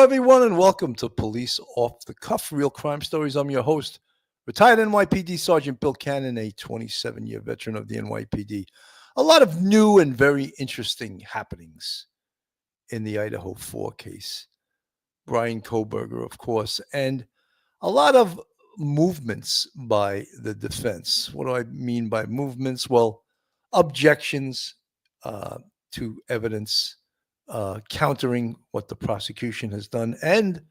everyone, and welcome to Police Off the Cuff, Real Crime Stories. I'm your host, retired NYPD Sergeant Bill Cannon, a 27-year veteran of the NYPD. A lot of new and very interesting happenings in the Idaho 4 case. Bryan Kohberger, of course, and a lot of movements by the defense. What do I mean by movements? Well, objections to evidence, countering what the prosecution has done. And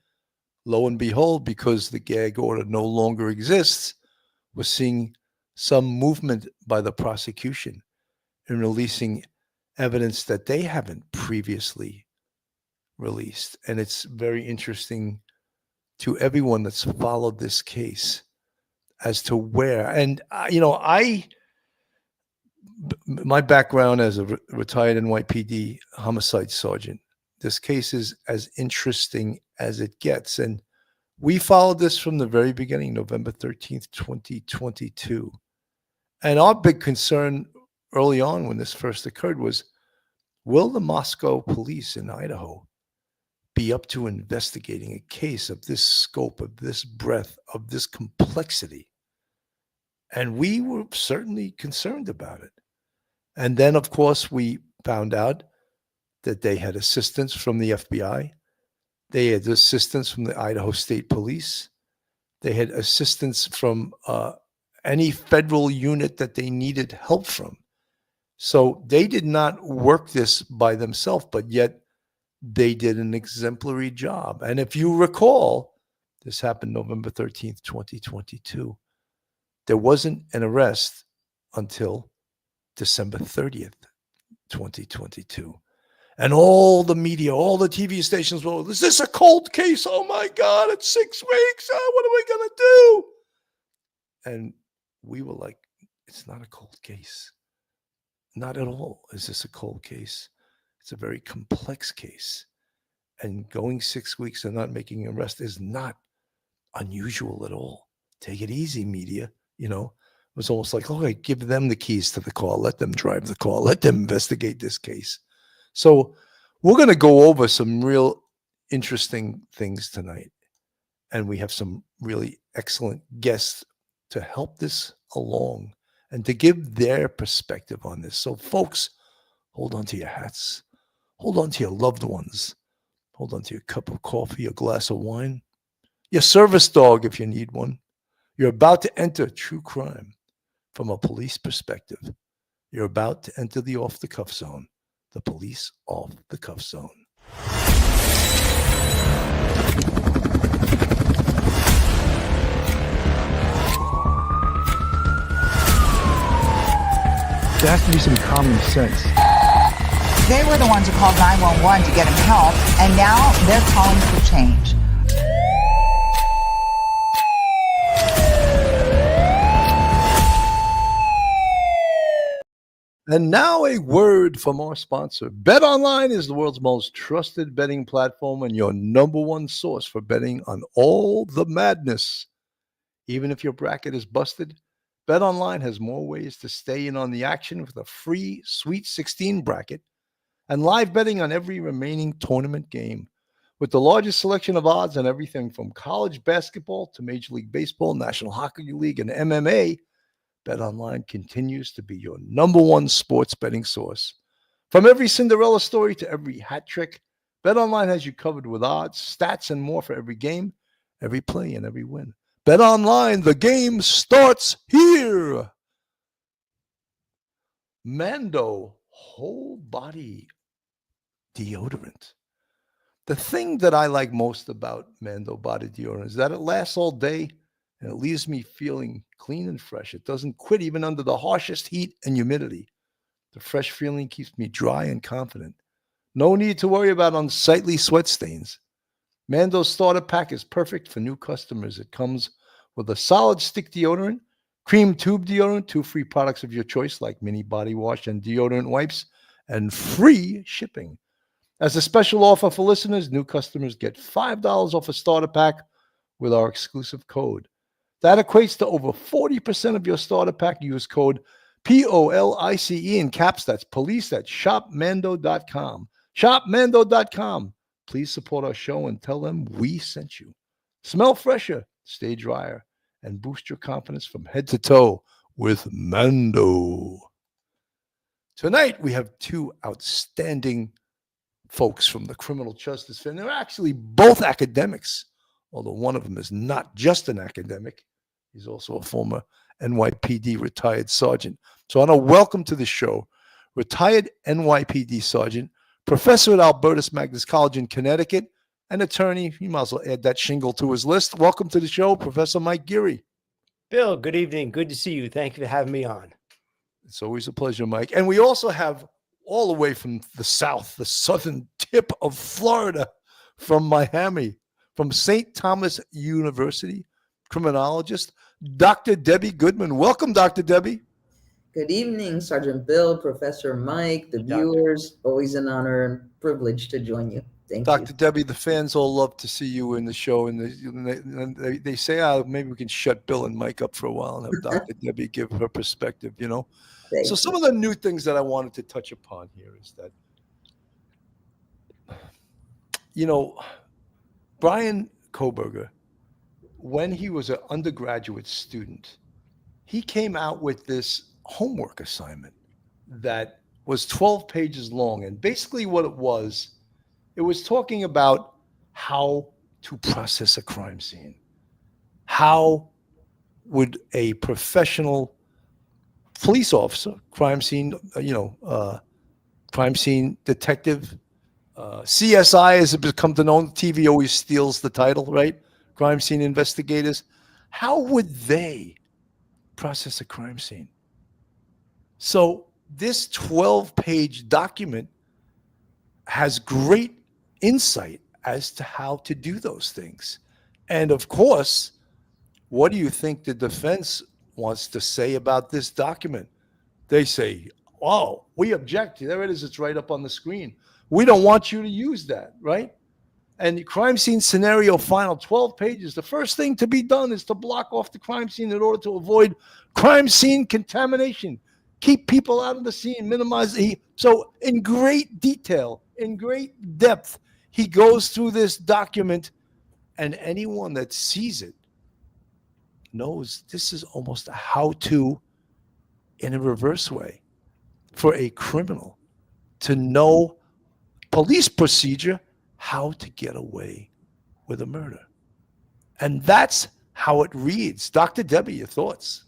lo and behold, because the gag order no longer exists, we're seeing some movement by the prosecution in releasing evidence that they haven't previously released. And it's very interesting to everyone that's followed this case as to where. And, my background as a retired NYPD homicide sergeant, this case is as interesting as it gets. And we followed this from the very beginning, November 13th, 2022. And our big concern early on when this first occurred was, will the Moscow police in Idaho be up to investigating a case of this scope, of this breadth, of this complexity? And we were certainly concerned about it. And then, of course, we found out that they had assistance from the FBI. They had assistance from the Idaho State Police. They had assistance from any federal unit that they needed help from. So they did not work this by themselves, but yet they did an exemplary job. And if you recall, this happened November 13th, 2022. There wasn't an arrest until December 30th, 2022. And all the media, all the TV stations were, is this a cold case? Oh my God, it's 6 weeks. Oh, what are we going to do? And we were like, it's not a cold case. Not at all is this a cold case. It's a very complex case. And going 6 weeks and not making an arrest is not unusual at all. Take it easy, media, It was almost like, okay, give them the keys to the car. Let them drive the car. Let them investigate this case. So we're going to go over some real interesting things tonight. And we have some really excellent guests to help this along and to give their perspective on this. So folks, hold on to your hats. Hold on to your loved ones. Hold on to your cup of coffee, your glass of wine, your service dog if you need one. You're about to enter true crime from a police perspective. You're about to enter the off-the-cuff zone, the police off-the-cuff zone. There has to be some common sense. They were the ones who called 911 to get him help, and now they're calling for change. And now a word from our sponsor. BetOnline is the world's most trusted betting platform and your number one source for betting on all the madness. Even if your bracket is busted, BetOnline has more ways to stay in on the action with a free Sweet 16 bracket and live betting on every remaining tournament game. With the largest selection of odds on everything from college basketball to Major League Baseball, National Hockey League, and MMA, BetOnline continues to be your number one sports betting source. From every Cinderella story to every hat trick, BetOnline has you covered with odds, stats, and more for every game, every play, and every win. BetOnline, the game starts here. Mando whole body deodorant. The thing that I like most about Mando body deodorant is that it lasts all day and it leaves me feeling clean and fresh. It doesn't quit even under the harshest heat and humidity. The fresh feeling keeps me dry and confident. No need to worry about unsightly sweat stains. Mando's starter pack is perfect for new customers. It comes with a solid stick deodorant, cream tube deodorant, 2 free products of your choice like mini body wash and deodorant wipes, and free shipping. As a special offer for listeners, new customers get $5 off a starter pack with our exclusive code. That equates to over 40% of your starter pack. Use code POLICE in caps. That's police at shopmando.com. Shopmando.com. please support our show and tell them we sent you. Smell fresher, stay drier, and boost your confidence from head to toe with Mando. Tonight, we have two outstanding folks from the criminal justice field. They're actually both academics, although one of them is not just an academic. He's also a former NYPD retired sergeant. So I want to welcome to the show retired NYPD sergeant, professor at Albertus Magnus College in Connecticut, and attorney. You might as well add that shingle to his list. Welcome to the show, Professor Mike Geary. Bill, good evening. Good to see you. Thank you for having me on. It's always a pleasure, Mike. And we also have all the way from the south, the southern tip of Florida, from Miami, from St. Thomas University, criminologist, Dr. Debbie Goodman. Welcome, Dr. Debbie. Good evening, Sergeant Bill, Professor Mike, the viewers. Always an honor and privilege to join you. Thank you. Dr. Debbie, the fans all love to see you in the show, and they say, maybe we can shut Bill and Mike up for a while and have Dr. Debbie give her perspective, you know? Thank So you. some of the new things that I wanted to touch upon here is that, you know, Bryan Kohberger, when he was an undergraduate student, he came out with this homework assignment that was 12 pages long. And basically what it was talking about how to process a crime scene. How would a professional police officer, crime scene detective, CSI as it become to know, TV always steals the title, right? Crime scene investigators. How would they process a crime scene? So this 12-page document has great insight as to how to do those things. And of course, what do you think the defense wants to say about this document? They say, oh, we object. There it is. It's right up on the screen. We don't want you to use that, right? And the crime scene scenario final, 12 pages. The first thing to be done is to block off the crime scene in order to avoid crime scene contamination. Keep people out of the scene, minimize the heat. So in great detail, in great depth, he goes through this document, and anyone that sees it knows this is almost a how-to in a reverse way for a criminal to know police procedure, how to get away with a murder. And that's how it reads. Dr. Debbie, your thoughts?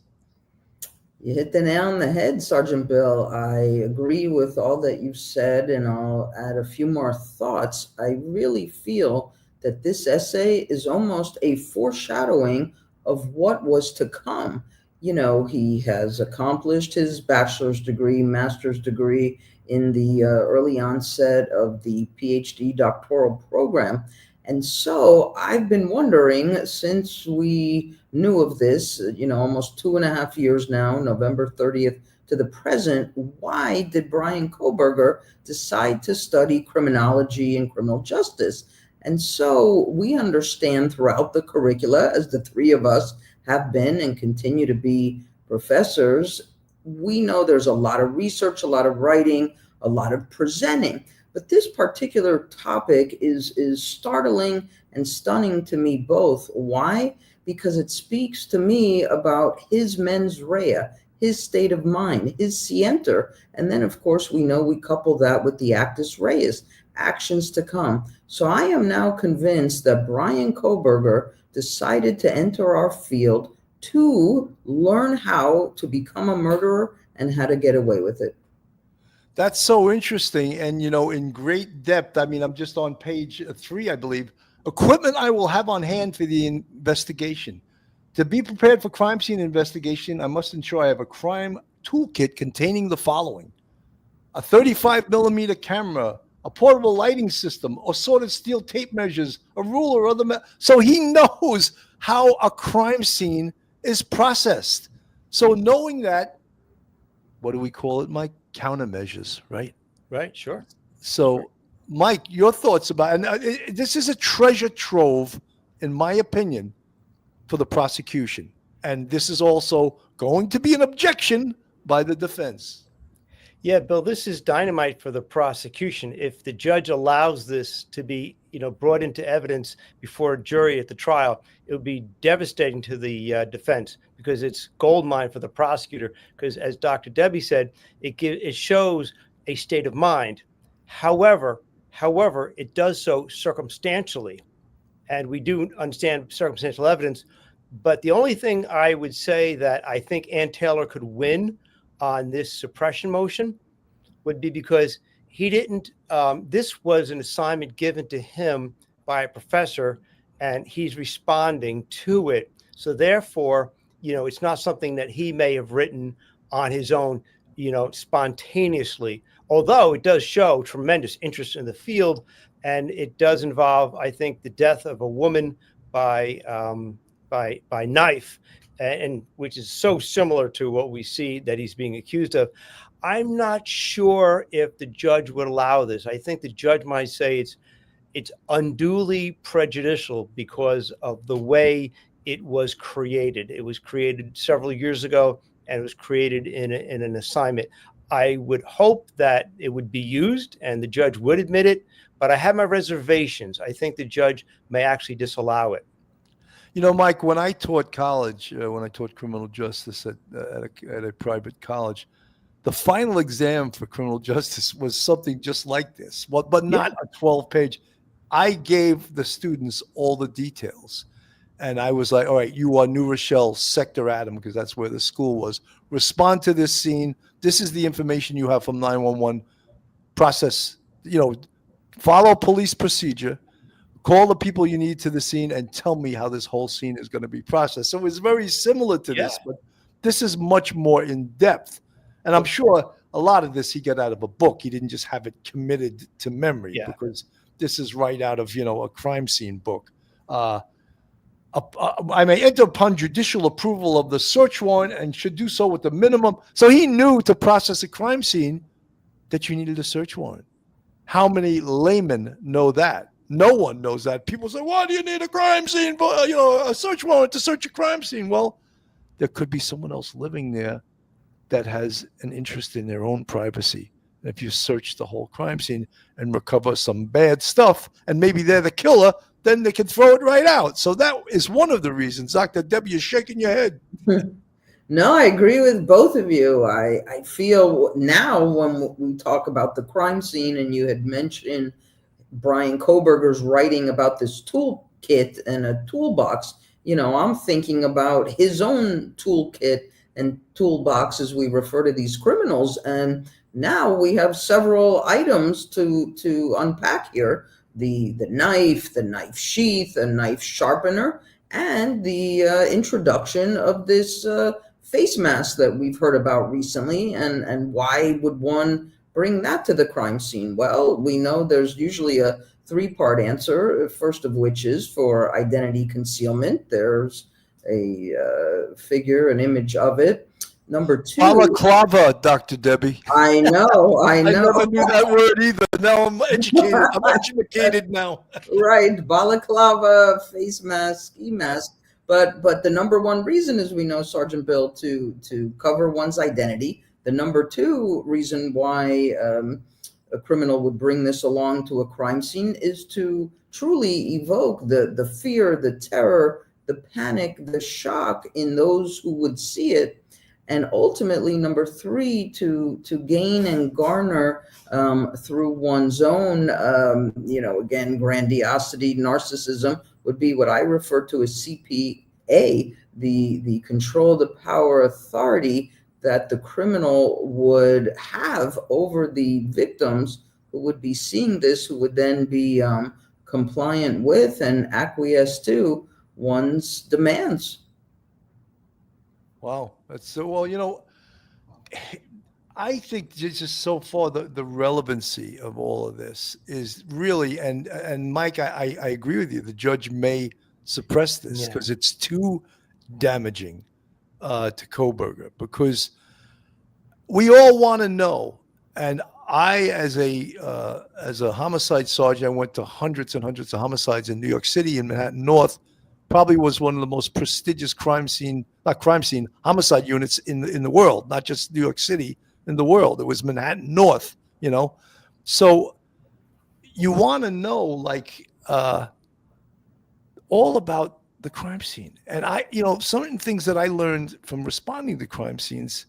You hit the nail on the head, Sergeant Bill. I agree with all that you've said, and I'll add a few more thoughts. I really feel that this essay is almost a foreshadowing of what was to come. You know, he has accomplished his bachelor's degree, master's degree in the early onset of the PhD doctoral program. And so I've been wondering, since we knew of this, almost 2.5 years now, November 30th to the present, why did Bryan Kohberger decide to study criminology and criminal justice? And so we understand throughout the curricula, as the three of us have been and continue to be professors, we know there's a lot of research, a lot of writing, a lot of presenting. But this particular topic is startling and stunning to me both. Why? Because it speaks to me about his mens rea, his state of mind, his scienter. And then, of course, we know we couple that with the actus reus, actions to come. So I am now convinced that Bryan Kohberger decided to enter our field to learn how to become a murderer and how to get away with it. That's so interesting. And, in great depth, I'm just on page 3, I believe. Equipment I will have on hand for the investigation. To be prepared for crime scene investigation, I must ensure I have a crime toolkit containing the following: a 35 millimeter camera, a portable lighting system, assorted steel tape measures, a ruler, so he knows how a crime scene is processed. So knowing that, what do we call it, Mike? Countermeasures, right? Right, sure. So, Mike, your thoughts about, and this is a treasure trove, in my opinion, for the prosecution. And this is also going to be an objection by the defense. Yeah, Bill, this is dynamite for the prosecution. If the judge allows this to be brought into evidence before a jury at the trial, it would be devastating to the defense, because it's gold mine for the prosecutor. Because as Dr. Debbie said, it shows a state of mind. However, it does so circumstantially, and we do understand circumstantial evidence. But the only thing I would say that I think Ann Taylor could win on this suppression motion would be because he didn't, this was an assignment given to him by a professor, and he's responding to it. So therefore, it's not something that he may have written on his own, spontaneously, although it does show tremendous interest in the field. And it does involve, I think, the death of a woman by knife, and which is so similar to what we see that he's being accused of. I'm not sure if the judge would allow this. I think the judge might say it's unduly prejudicial because of the way it was created. It was created several years ago, and it was created in an assignment. I would hope that it would be used and the judge would admit it, but I have my reservations. I think the judge may actually disallow it. Mike, when I taught college, when I taught criminal justice at a private college, the final exam for criminal justice was something just like this, but not a 12-page. I gave the students all the details. And I was like, all right, you are New Rochelle Sector Adam, because that's where the school was. Respond to this scene. This is the information you have from 911. Process, follow police procedure. Call the people you need to the scene and tell me how this whole scene is going to be processed. So it's very similar to this, but this is much more in depth. And I'm sure a lot of this he got out of a book. He didn't just have it committed to memory, because this is right out of, a crime scene book. I may enter upon judicial approval of the search warrant and should do so with the minimum. So he knew to process a crime scene that you needed a search warrant. How many laymen know that? No one knows that. People say, why do you need a crime scene, a search warrant to search a crime scene? Well, there could be someone else living there that has an interest in their own privacy. And if you search the whole crime scene and recover some bad stuff, and maybe they're the killer, then they can throw it right out. So that is one of the reasons. Dr. Debbie, you're shaking your head. No, I agree with both of you. I feel now when we talk about the crime scene, and you had mentioned Bryan Kohberger's writing about this toolkit and a toolbox, I'm thinking about his own toolkit and toolbox as we refer to these criminals. And now we have several items to unpack here. The knife sheath, a knife sharpener, and the introduction of this face mask that we've heard about recently. And why would one bring that to the crime scene? Well, we know there's usually a three-part answer, first of which is for identity concealment. There's a figure, an image of it. Number two, balaclava, Dr. Debbie. I know. I never knew that word either. Now I'm educated. I'm educated now. Right, balaclava, face mask, ski mask. But the number one reason is, we know, Sergeant Bill, to cover one's identity. The number two reason why a criminal would bring this along to a crime scene is to truly evoke the fear, the terror, the panic, the shock in those who would see it. And ultimately, number three, to gain and garner through one's own, again, grandiosity, narcissism would be what I refer to as CPA, the control, the power, authority that the criminal would have over the victims who would be seeing this, who would then be compliant with and acquiesce to one's demands. Wow. That's so, well, I think just so far the relevancy of all of this is really, and Mike, I agree with you. The judge may suppress this because it's too damaging to Kohberger, because we all want to know. And I, as a homicide sergeant, I went to hundreds and hundreds of homicides in New York City and Manhattan North. Probably was one of the most prestigious homicide units in the world, not just New York City, in the world. It was Manhattan North, So you want to know, all about the crime scene. And certain things that I learned from responding to crime scenes,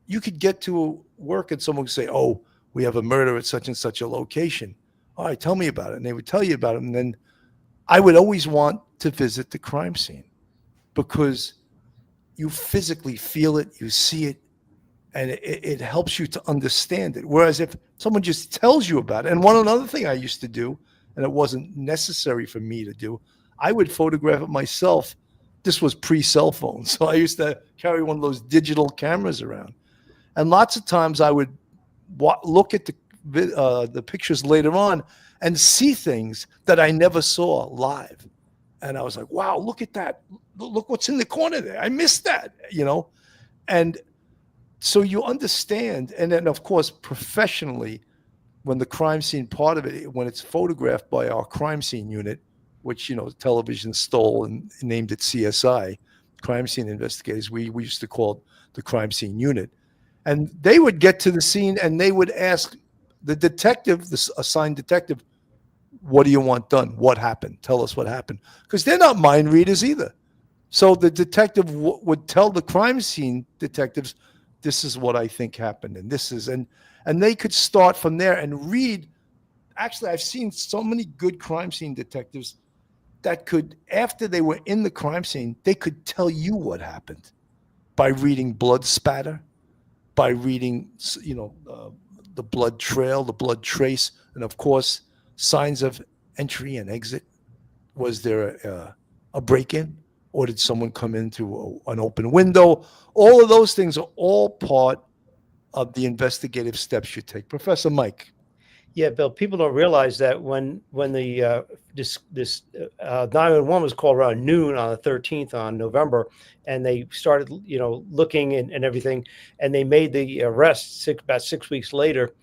you could get to work and someone would say, oh, we have a murder at such and such a location. All right, tell me about it. And they would tell you about it. And then I would always want to visit the crime scene because you physically feel it, you see it, and it helps you to understand it. Whereas if someone just tells you about it, and another thing I used to do, and it wasn't necessary for me to do, I would photograph it myself. This was pre-cell phone, so I used to carry one of those digital cameras around. And lots of times I would look at the pictures later on and see things that I never saw live. And I was like, wow, look at that. Look what's in the corner there. I missed that, And so you understand. And then, of course, professionally, when the crime scene part of it, when it's photographed by our crime scene unit, which, television stole and named it CSI, crime scene investigators, we used to call it the crime scene unit. And they would get to the scene and they would ask the detective, the assigned detective, what do you want done? What happened? Tell us what happened. Because they're not mind readers either. So the detective would tell the crime scene detectives, this is what I think happened. And they could start from there and read. Actually, I've seen so many good crime scene detectives that could, after they were in the crime scene, they could tell you what happened by reading blood spatter, by reading, the blood trail, the blood trace, and of course, signs of entry and exit. Was there a break-in, or did someone come in through an open window? All of those things are all part of the investigative steps you take. Professor Mike. Yeah, Bill, people don't realize that when the this 911 was called around noon on the 13th on November, and they started looking and everything, and they made the arrest about 6 weeks later.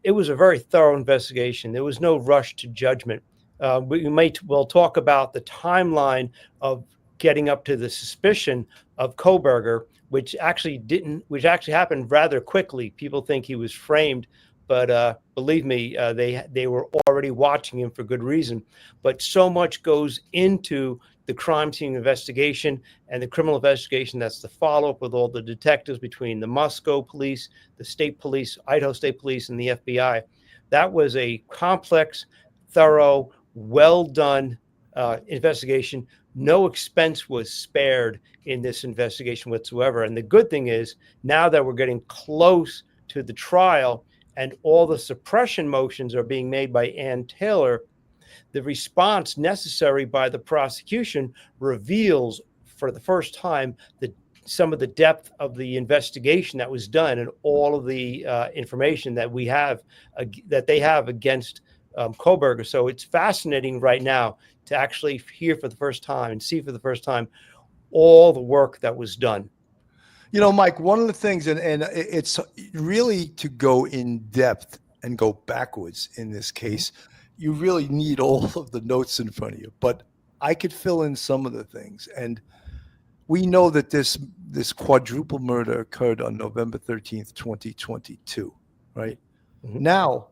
It was a very thorough investigation. There was no rush to judgment. We'll talk about the timeline of getting up to the suspicion of Kohberger, which actually happened rather quickly. People think he was framed. But believe me, they were already watching him for good reason. But so much goes into the crime scene investigation and the criminal investigation. That's the follow-up with all the detectives between the Moscow police, the state police, Idaho State Police, and the FBI. That was a complex, thorough, well-done investigation. No expense was spared in this investigation whatsoever. And the good thing is, now that we're getting close to the trial, and all the suppression motions are being made by Ann Taylor, the response necessary by the prosecution reveals for the first time some of the depth of the investigation that was done and all of the information that we have, that they have against Kohberger. So it's fascinating right now to actually hear for the first time and see for the first time all the work that was done. Mike, one of the things, and it's really to go in depth and go backwards in this case, you really need all of the notes in front of you. But I could fill in some of the things. And we know that this quadruple murder occurred on November 13th, 2022, right? Mm-hmm. Now,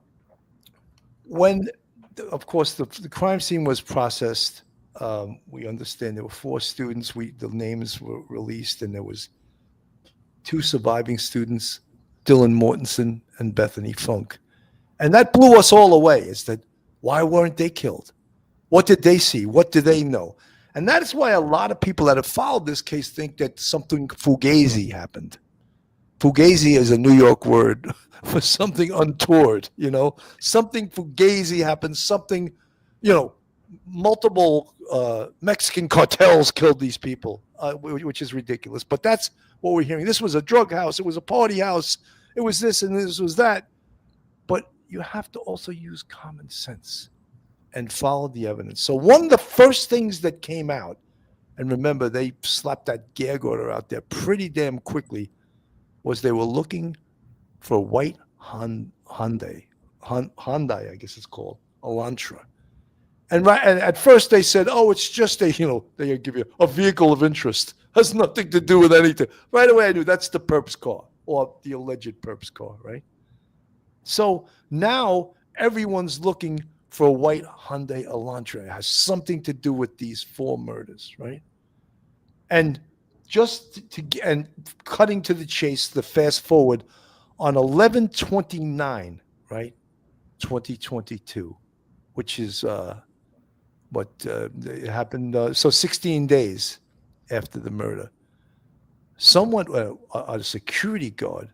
when, of course, the crime scene was processed, we understand there were 4 students. The names were released, and there was 2 surviving students, Dylan Mortensen and Bethany Funk. And that blew us all away, is that why weren't they killed? What did they see? What do they know? And that is why a lot of people that have followed this case think that something fugazi happened. Fugazi is a New York word for something untoward, something fugazi happened, something, multiple Mexican cartels killed these people, which is ridiculous. But that's what we're hearing. This was a drug house. It was a party house. It was this and this was that. But you have to also use common sense and follow the evidence. So one of the first things that came out, and remember, they slapped that gag order out there pretty damn quickly, was they were looking for a white Hyundai, I guess it's called, Elantra. And at first they said, oh, it's just they give you a vehicle of interest. Has nothing to do with anything. Right away I knew that's the perp's car, or the alleged perp's car, right? So now everyone's looking for a white Hyundai Elantra. It has something to do with these 4 murders, right? And and cutting to the chase, the fast forward on 11/29, right, 2022, which is it happened. So 16 days after the murder, someone, a security guard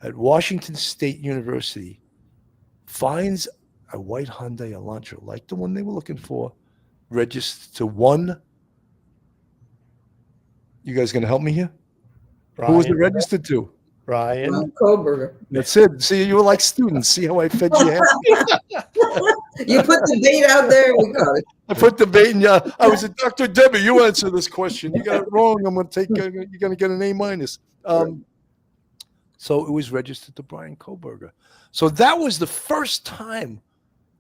at Washington State University, finds a white Hyundai Elantra, like the one they were looking for, registered to one. You guys going to help me here? Who was it Ryan. registered to? Ryan. Bryan Kohberger. That's it. See, you were like students. See how I fed you? You put the bait out there. We got it. I put the bait in you. I was a Dr. Debbie. You answer this question. You got it wrong. I'm going to take. You're going to get an A-. So it was registered to Bryan Kohberger. So that was the first time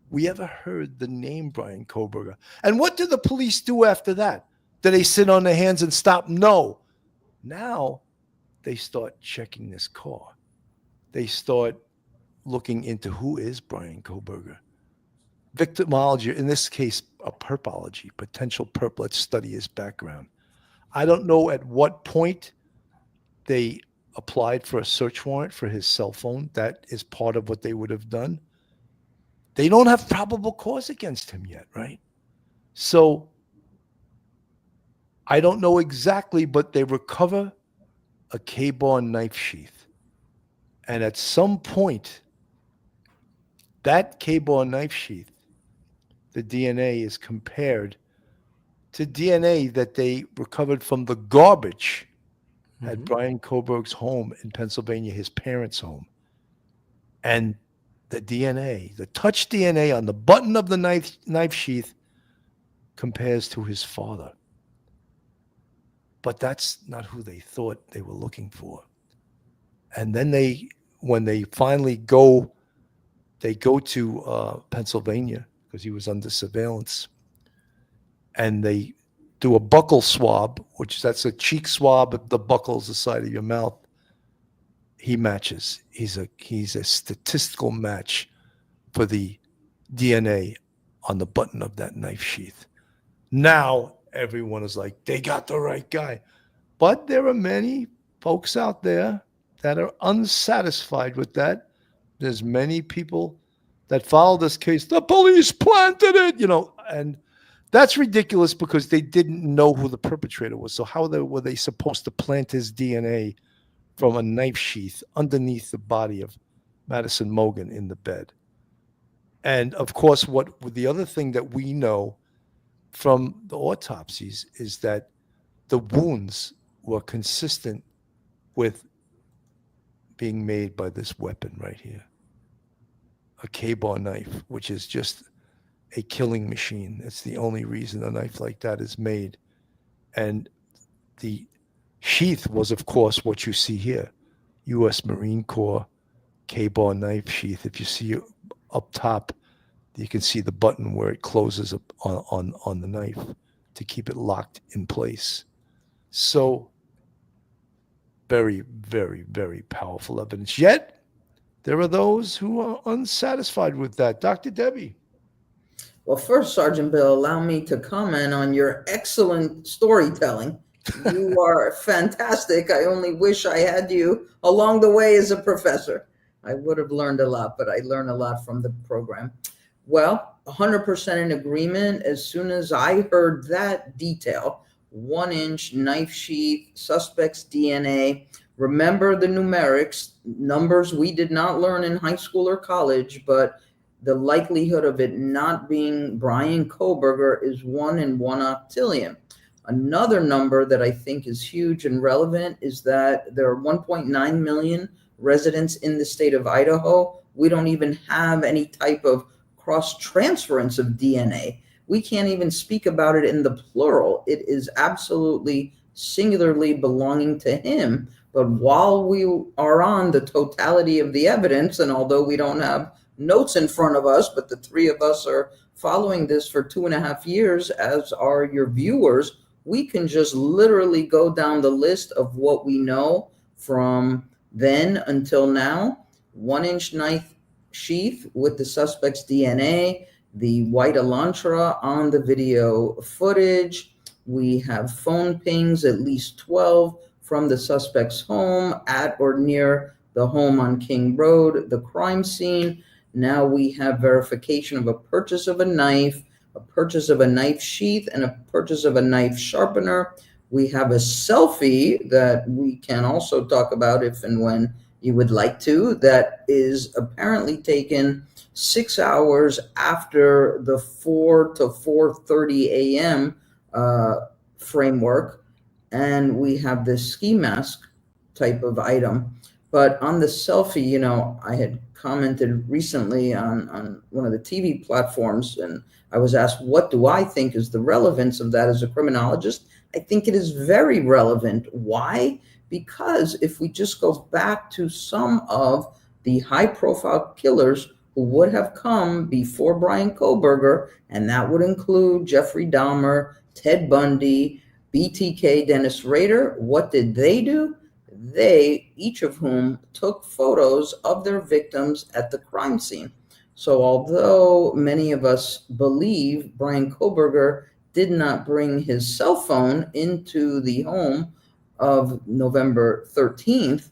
we ever heard the name Bryan Kohberger. And what did the police do after that? Did they sit on their hands and stop? No. Now they start checking this car. They start looking into who is Bryan Kohberger. Victimology, in this case, a perpology, potential perp. Let's study his background. I don't know at what point they applied for a search warrant for his cell phone. That is part of what they would have done. They don't have probable cause against him yet, right? So I don't know exactly, but they recover a K-bar knife sheath. And at some point, that K-bar knife sheath, the DNA is compared to DNA that they recovered from the garbage at Bryan Kohberger's home in Pennsylvania, his parents' home. And the DNA, the touch DNA on the button of the knife sheath compares to his father. But that's not who they thought they were looking for. And then when they finally go to Pennsylvania, because he was under surveillance, and they do a buccal swab, that's a cheek swab at the buckles, the side of your mouth. He matches. He's a statistical match for the DNA on the button of that knife sheath. Now everyone is like, they got the right guy. But there are many folks out there that are unsatisfied with that. There's many people that follow this case. The police planted it, and that's ridiculous because they didn't know who the perpetrator was. So how were they supposed to plant his DNA from a knife sheath underneath the body of Madison Mogen in the bed? And of course, the other thing that we know from the autopsies is that the wounds were consistent with being made by this weapon right here, a K-bar knife, which is just a killing machine. That's the only reason a knife like that is made. And the sheath was, of course, what you see here, U.S. Marine Corps K-bar knife sheath. If you see up top, you can see the button where it closes up on the knife to keep it locked in place. So very, very, very powerful evidence. Yet there are those who are unsatisfied with that. Dr. Debbie. Well, first, Sergeant Bill, allow me to comment on your excellent storytelling. You are fantastic. I only wish I had you along the way as a professor. I would have learned a lot, but I learned a lot from the program. Well, 100% in agreement. As soon as I heard that detail, 1-inch knife sheath, suspect's DNA. Remember the numerics, numbers we did not learn in high school or college, but the likelihood of it not being Bryan Kohberger is 1 in 1 octillion. Another number that I think is huge and relevant is that there are 1.9 million residents in the state of Idaho. We don't even have any type of cross-transference of DNA. We can't even speak about it in the plural. It is absolutely singularly belonging to him. But while we are on the totality of the evidence, and although we don't have notes in front of us, but the three of us are following this for 2.5 years, as are your viewers, we can just literally go down the list of what we know from then until now. 1-inch knife sheath with the suspect's DNA. the white Elantra on the video footage. We have phone pings, at least 12, from the suspect's home at or near the home on King Road, the crime scene. Now we have verification of a purchase of a knife, a purchase of a knife sheath, and a purchase of a knife sharpener. We have a selfie that we can also talk about if and when you would like to, that is apparently taken 6 hours after the 4 to 4:30 a.m. Framework. And we have this ski mask type of item. But on the selfie, you know, I had commented recently on one of the TV platforms, and I was asked, what do I think is the relevance of that as a criminologist? I think it is very relevant. Why? Because if we just go back to some of the high-profile killers who would have come before Bryan Kohberger, and that would include Jeffrey Dahmer, Ted Bundy, BTK, Dennis Rader, what did they do? They, each of whom, took photos of their victims at the crime scene. So although many of us believe Bryan Kohberger did not bring his cell phone into the home of November 13th,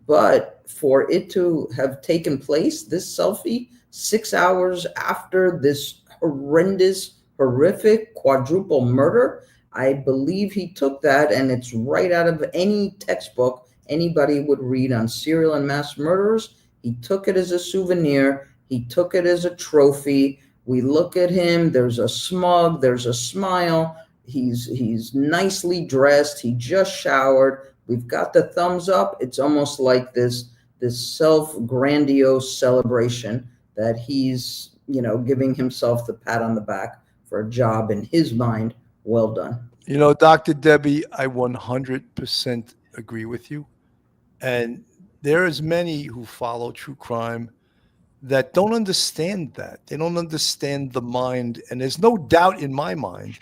but for it to have taken place, this selfie, 6 hours after this horrendous, horrific quadruple murder, I believe he took that, and it's right out of any textbook anybody would read on serial and mass murderers. He took it as a souvenir. He took it as a trophy. We look at him. There's a smug. There's a smile. He's nicely dressed. He just showered. We've got the thumbs up. It's almost like this self-grandiose celebration that he's, you know, giving himself the pat on the back for a job in his mind well done. You know, Dr. Debbie, I 100% agree with you. And there is many who follow true crime that don't understand that. They don't understand the mind. And there's no doubt in my mind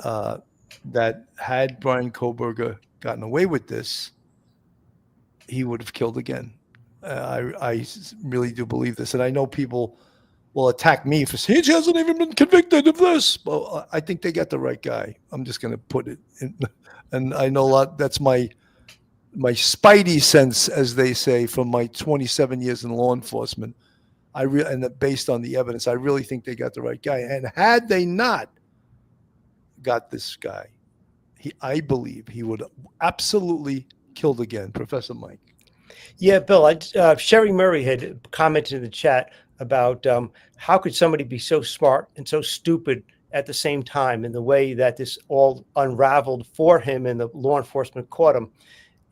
that had Bryan Kohberger gotten away with this, he would have killed again. I really do believe this. And I know people will attack me for saying he hasn't even been convicted of this. Well, I think they got the right guy. I'm just going to put it in. And I know a lot. That's my spidey sense, as they say, from my 27 years in law enforcement. And based on the evidence, I really think they got the right guy. And had they not got this guy, I believe he would absolutely killed again. Professor Mike. Yeah, Bill, Sherry Murray had commented in the chat about how could somebody be so smart and so stupid at the same time, in the way that this all unraveled for him and the law enforcement caught him.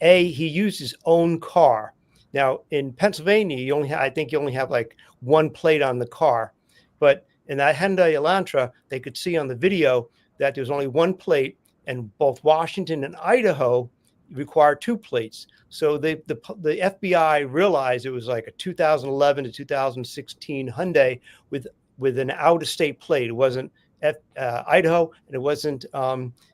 He used his own car. Now in Pennsylvania, I think you only have like one plate on the car, but in that Hyundai Elantra, they could see on the video that there's only one plate, and both Washington and Idaho require two plates. So the FBI realized it was like a 2011 to 2016 Hyundai with an out-of-state plate. It wasn't Idaho, and it wasn't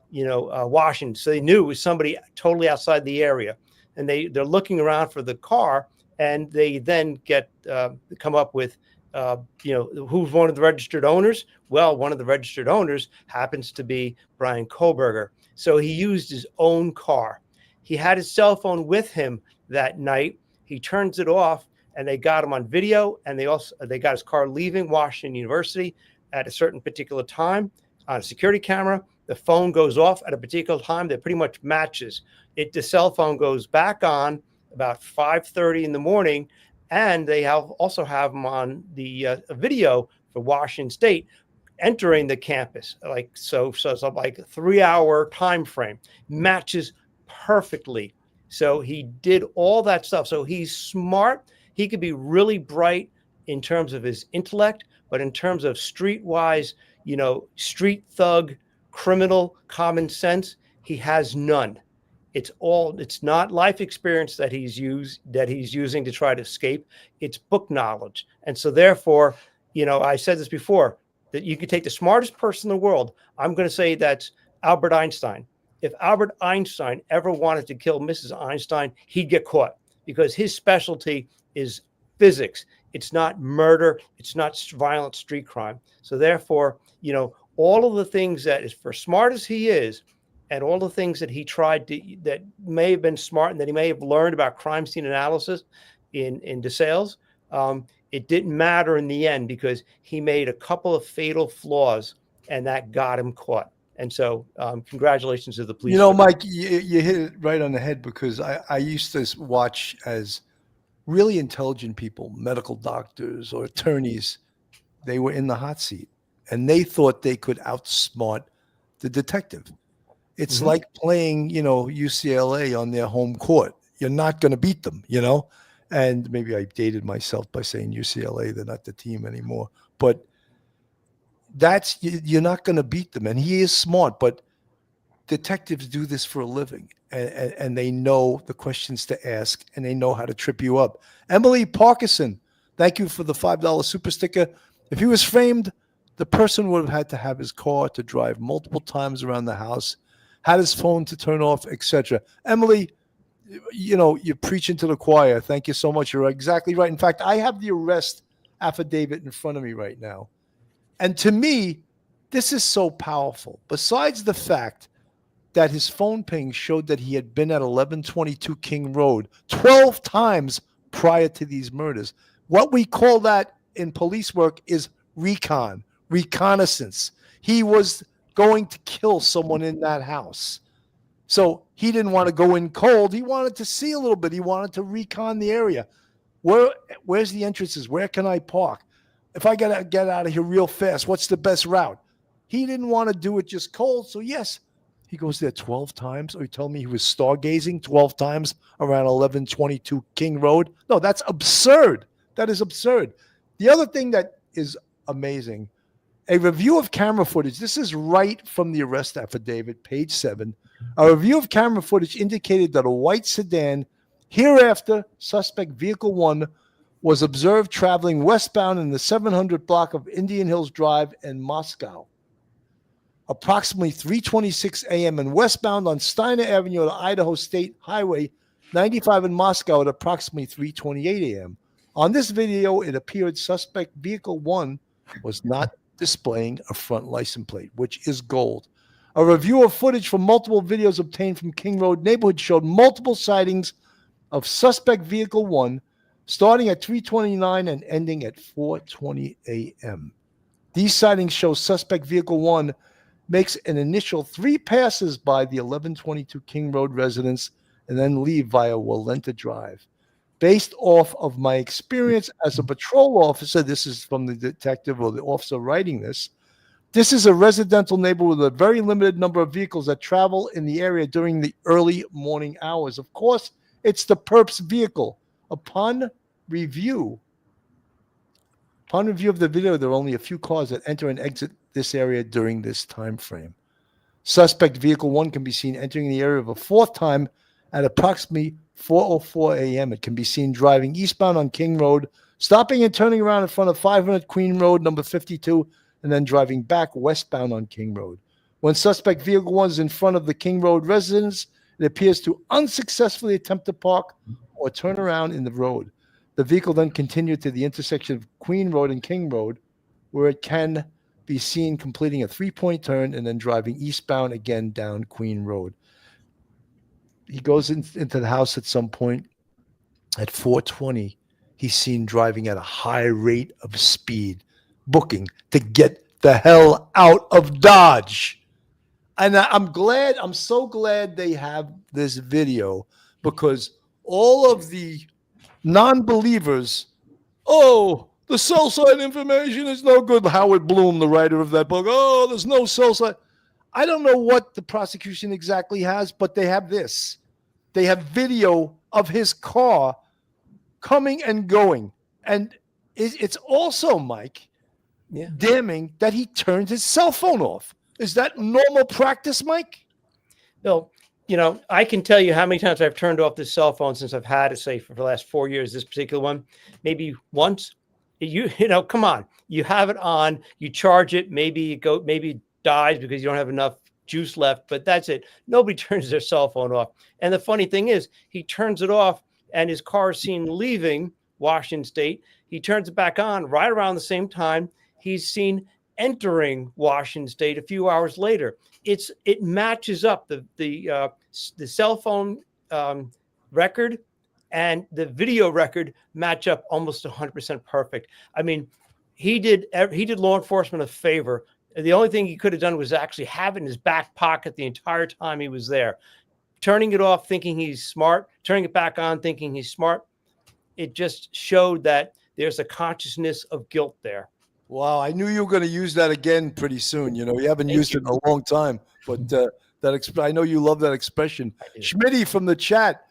Washington. So they knew it was somebody totally outside the area, and they're looking around for the car, and they then come up with who's one of the registered owners. Well, one of the registered owners happens to be Bryan Kohberger. So he used his own car. He had his cell phone with him that night. He turns it off, and they got him on video, and they got his car leaving Washington University at a certain particular time on a security camera. The phone goes off at a particular time that pretty much matches. The cell phone goes back on about 5:30 in the morning, and they also have him on the video for Washington State entering the campus. So it's like a 3-hour time frame, matches perfectly. So he did all that stuff. So he's smart. He could be really bright in terms of his intellect, but in terms of streetwise, street thug, criminal common sense, he has none. It's not life experience that he's using to try to escape. It's book knowledge. And so therefore, I said this before, that you could take the smartest person in the world. I'm going to say that's Albert Einstein. If Albert Einstein ever wanted to kill Mrs. Einstein, he'd get caught, because his specialty is physics. It's not murder. It's not violent street crime. So therefore, all of the things that is, for smart as he is, and all the things that he tried to, that may have been smart and that he may have learned about crime scene analysis in DeSales, it didn't matter in the end because he made a couple of fatal flaws and that got him caught. And so congratulations to the police. Mike, you hit it right on the head, because I used to watch as really intelligent people, medical doctors or attorneys, they were in the hot seat and they thought they could outsmart the detective. It's like playing, UCLA on their home court. You're not going to beat them, and maybe I dated myself by saying UCLA, they're not the team anymore, but you're not going to beat them. And he is smart, but detectives do this for a living, and they know the questions to ask, and they know how to trip you up. Emily Parkinson, thank you for the $5 super sticker. If he was framed, the person would have had to have his car to drive multiple times around the house, had his phone to turn off, etc. Emily, you're preaching to the choir. Thank you so much. You're exactly right. In fact, I have the arrest affidavit in front of me right now. And to me, this is so powerful. Besides the fact that his phone ping showed that he had been at 1122 King Road 12 times prior to these murders. What we call that in police work is reconnaissance. He was going to kill someone in that house. So he didn't want to go in cold. He wanted to see a little bit. He wanted to recon the area. Where's the entrances? Where can I park? If I got to get out of here real fast, what's the best route? He didn't want to do it just cold. So yes, he goes there 12 times. Or you tell me he was stargazing 12 times around 1122 King Road? No, that's absurd. That is absurd. The other thing that is amazing, a review of camera footage. This is right from the arrest affidavit, page 7. A review of camera footage indicated that a white sedan, hereafter suspect vehicle 1, was observed traveling westbound in the 700 block of Indian Hills Drive in Moscow. Approximately 3:26 a.m. and westbound on Steiner Avenue at Idaho State Highway 95 in Moscow at approximately 3:28 a.m. On this video, it appeared suspect vehicle 1 was not displaying a front license plate, which is gold. A review of footage from multiple videos obtained from King Road neighborhood showed multiple sightings of suspect vehicle 1 starting at 3:29 and ending at 4:20 a.m. These sightings show suspect vehicle 1 makes an initial 3 passes by the 1122 King Road residence and then leave via Walenta Drive. Based off of my experience as a patrol officer, this is from the detective or the officer writing this, this is a residential neighborhood with a very limited number of vehicles that travel in the area during the early morning hours. Of course, it's the perp's vehicle. Upon review of the video, there are only a few cars that enter and exit this area during this time frame. Suspect vehicle 1 can be seen entering the area of a 4th time at approximately 4:04 a.m. It can be seen driving eastbound on King Road, stopping and turning around in front of 500 Queen Road, number 52, and then driving back westbound on King Road. When suspect vehicle 1 is in front of the King Road residence, it appears to unsuccessfully attempt to park or turn around in the road. The vehicle then continued to the intersection of Queen Road and King Road, where it can be seen completing a 3-point turn and then driving eastbound again down Queen Road. He goes into the house at some point at 4:20. He's seen driving at a high rate of speed, booking to get the hell out of Dodge. And I'm so glad they have this video, because all of the non-believers, the cell site information is no good. Howard Bloom, the writer of that book, there's no cell site. I don't know what the prosecution exactly has, but they have this. They have video of his car coming and going. And it's also, Mike, damning that he turned his cell phone off. Is that normal practice, Mike? Bill, I can tell you how many times I've turned off this cell phone since I've had it, say, for the last 4 years, this particular one, maybe once. Come on. You have it on, you charge it, maybe it dies because you don't have enough juice left, but that's it. Nobody turns their cell phone off. And the funny thing is, he turns it off and his car is seen leaving Washington State. He turns it back on right around the same time he's seen entering Washington State a few hours later. It matches up the cell phone record and the video record match up almost 100% perfect. I mean, he did law enforcement a favor. The only thing he could have done was actually have it in his back pocket the entire time he was there. Turning it off thinking he's smart, turning it back on thinking he's smart. It just showed that there's a consciousness of guilt there. Wow, I knew you were going to use that again pretty soon. You know, you haven't used it in a long time, but I know you love that expression. Schmitty from the chat.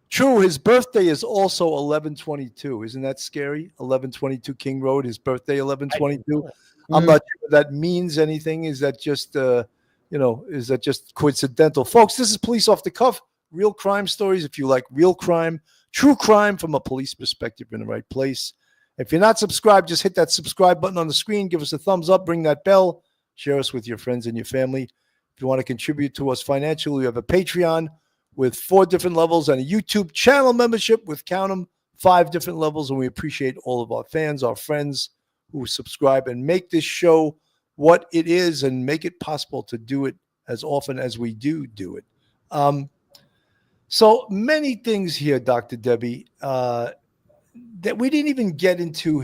True, his birthday is also 11/22. Isn't that scary? 11/22 King Road, his birthday 11/22. I'm not sure if that means anything. Is that just is that just coincidental? Folks, this is Police Off the Cuff, real crime stories. If you like real crime, true crime from a police perspective, you're in the right place. If you're not subscribed, just hit that subscribe button on the screen. Give us a thumbs up. Ring that bell. Share us with your friends and your family. If you want to contribute to us financially, we have a Patreon with 4 different levels and a YouTube channel membership with, count them, 5 different levels. And we appreciate all of our fans, our friends who subscribe and make this show what it is and make it possible to do it as often as we do it. So many things here, Dr. Debbie, that we didn't even get into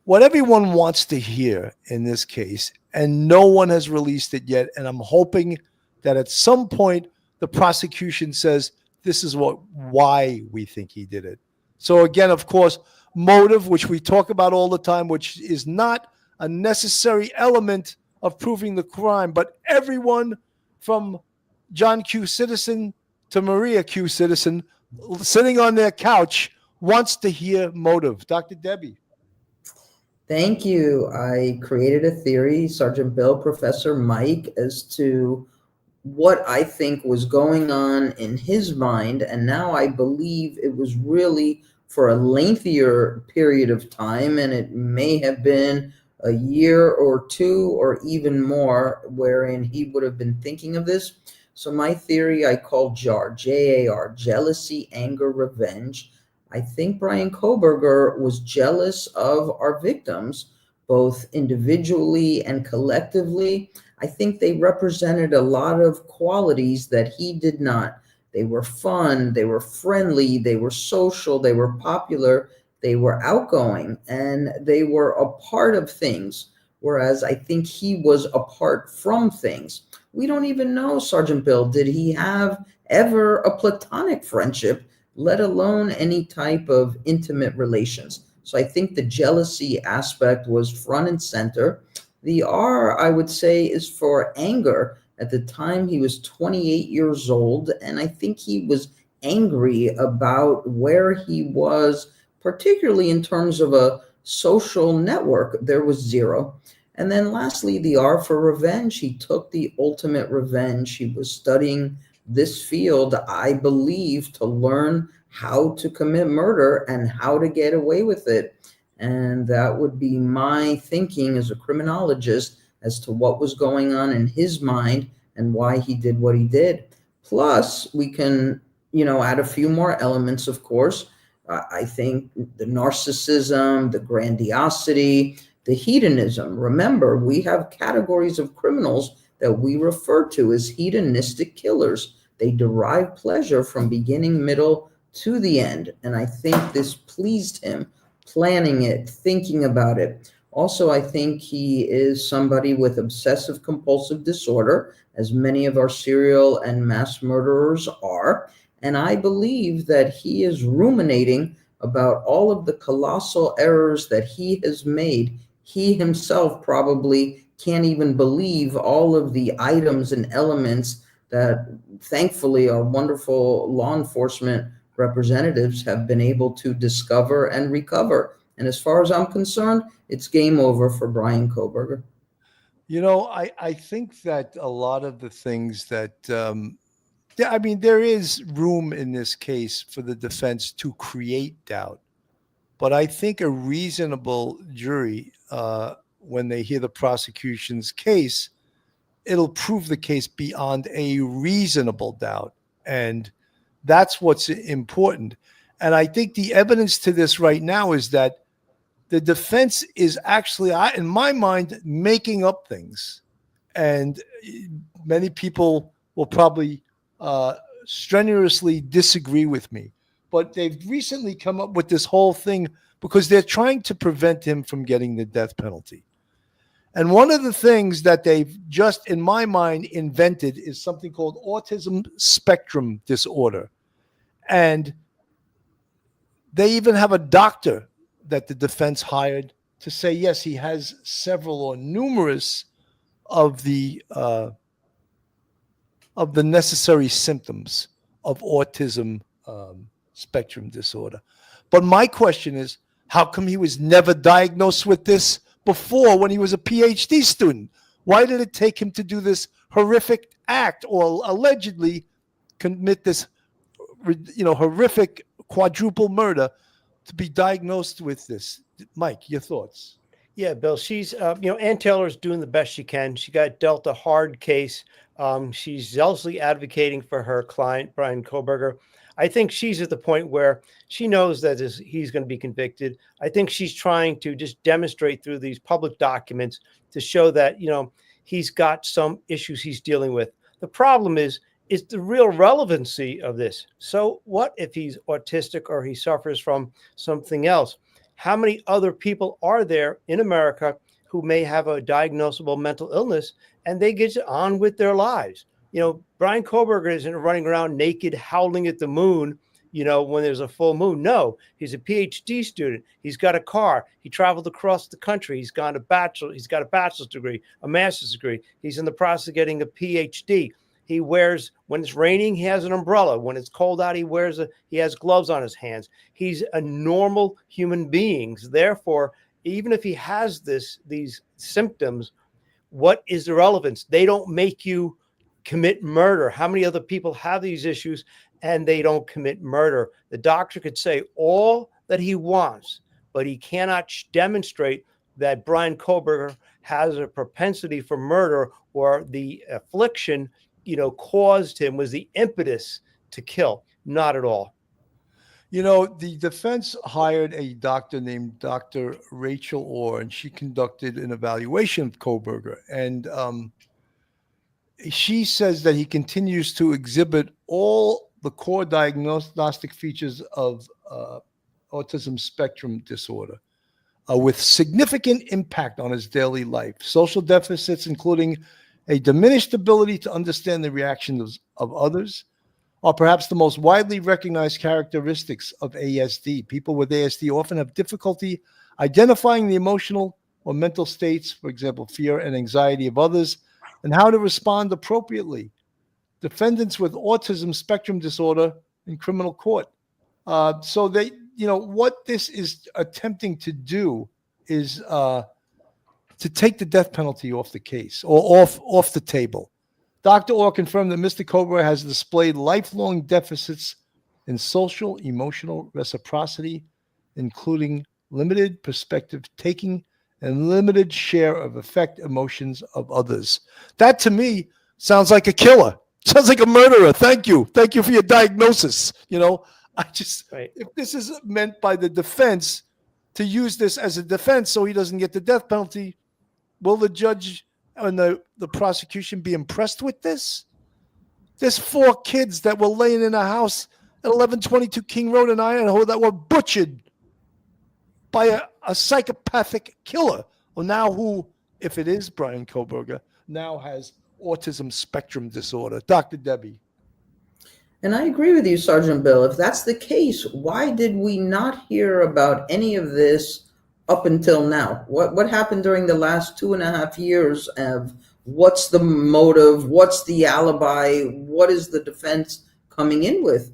what everyone wants to hear in this case, and no one has released it yet. And I'm hoping that at some point the prosecution says this is why we think he did it. So again, of course, motive, which we talk about all the time, which is not a necessary element of proving the crime, but everyone from John Q. Citizen to Maria Q. Citizen sitting on their couch wants to hear motive. Dr. Debbie. Thank you. I created a theory, Sergeant Bill, Professor Mike, as to what I think was going on in his mind. And now I believe it was really for a lengthier period of time, and it may have been a year or 2 or even more, wherein he would have been thinking of this. So my theory I call JAR, J-A-R, jealousy, anger, revenge. I think Bryan Kohberger was jealous of our victims, both individually and collectively. I think they represented a lot of qualities that he did not. They were fun, they were friendly, they were social, they were popular, they were outgoing, and they were a part of things, whereas I think he was apart from things. We don't even know, Sergeant Bill, did he have ever a platonic friendship, let alone any type of intimate relations? So I think the jealousy aspect was front and center. The R, I would say, is for anger. At the time, he was 28 years old, and I think he was angry about where he was, particularly in terms of a social network. There was 0. And then lastly, the R for revenge. He took the ultimate revenge. He was studying this field, I believe, to learn how to commit murder and how to get away with it. And that would be my thinking as a criminologist as to what was going on in his mind and why he did what he did. Plus, we can, add a few more elements, of course. I think the narcissism, the grandiosity, the hedonism. Remember, we have categories of criminals that we refer to as hedonistic killers. They derive pleasure from beginning, middle, to the end. And I think this pleased him, planning it, thinking about it. Also, I think he is somebody with obsessive compulsive disorder, as many of our serial and mass murderers are. And I believe that he is ruminating about all of the colossal errors that he has made. He himself probably can't even believe all of the items and elements that, thankfully, our wonderful law enforcement representatives have been able to discover and recover. And as far as I'm concerned, it's game over for Bryan Kohberger. I think that a lot of the things that, there is room in this case for the defense to create doubt. But I think a reasonable jury, when they hear the prosecution's case, it'll prove the case beyond a reasonable doubt. And that's what's important. And I think the evidence to this right now is that the defense is actually, in my mind, making up things. And many people will probably strenuously disagree with me. But they've recently come up with this whole thing because they're trying to prevent him from getting the death penalty. And one of the things that they've just, in my mind, invented is something called autism spectrum disorder. And they even have a doctor that the defense hired to say, yes, he has several or numerous of the necessary symptoms of autism spectrum disorder. But my question is, how come he was never diagnosed with this before when he was a PhD student? Why did it take him to do this horrific act or allegedly commit this, horrific quadruple murder to be diagnosed with this? Mike, your thoughts? Yeah, Bill, she's, Ann Taylor's doing the best she can. She got dealt a hard case. She's zealously advocating for her client, Bryan Kohberger. I think she's at the point where she knows that he's going to be convicted. I think she's trying to just demonstrate through these public documents to show that, he's got some issues he's dealing with. The problem is the real relevancy of this. So what if he's autistic or he suffers from something else? How many other people are there in America who may have a diagnosable mental illness and they get on with their lives? Bryan Kohberger isn't running around naked, howling at the moon, when there's a full moon. No, he's a PhD student. He's got a car. He traveled across the country. He's got a bachelor's degree, a master's degree. He's in the process of getting a PhD. He wears, when it's raining, he has an umbrella. When it's cold out, he has gloves on his hands. He's a normal human being. Therefore, even if he has these symptoms, what is the relevance? They don't make you commit murder. How many other people have these issues and they don't commit murder? The doctor could say all that he wants, but he cannot demonstrate that Bryan Kohberger has a propensity for murder or the affliction caused him, was the impetus to kill. Not at all. The defense hired a doctor named Dr. Rachel Orr, and she conducted an evaluation of Kohberger. And she says that he continues to exhibit all the core diagnostic features of autism spectrum disorder with significant impact on his daily life. Social deficits, including a diminished ability to understand the reactions of others, are perhaps the most widely recognized characteristics of ASD. People with ASD often have difficulty identifying the emotional or mental states, for example, fear and anxiety of others, and how to respond appropriately. Defendants with autism spectrum disorder in criminal court. So they, what this is attempting to do is to take the death penalty off the case or off the table. Dr. Orr confirmed that Mr. Kohberger has displayed lifelong deficits in social, emotional reciprocity, including limited perspective taking and limited share of affect emotions of others. That to me sounds like a killer. Sounds like a murderer. Thank you. Thank you for your diagnosis. Right. If this is meant by the defense to use this as a defense so he doesn't get the death penalty, will the judge and the prosecution be impressed with this? There's 4 kids that were laying in a house at 1122 King Road in Idaho that were butchered by a psychopathic killer. Well, now who, if it is Bryan Kohberger, now has autism spectrum disorder. Dr. Debbie. And I agree with you, Sergeant Bill. If that's the case, why did we not hear about any of this up until now? What happened during the last 2.5 years of what's the motive? What's the alibi? What is the defense coming in with?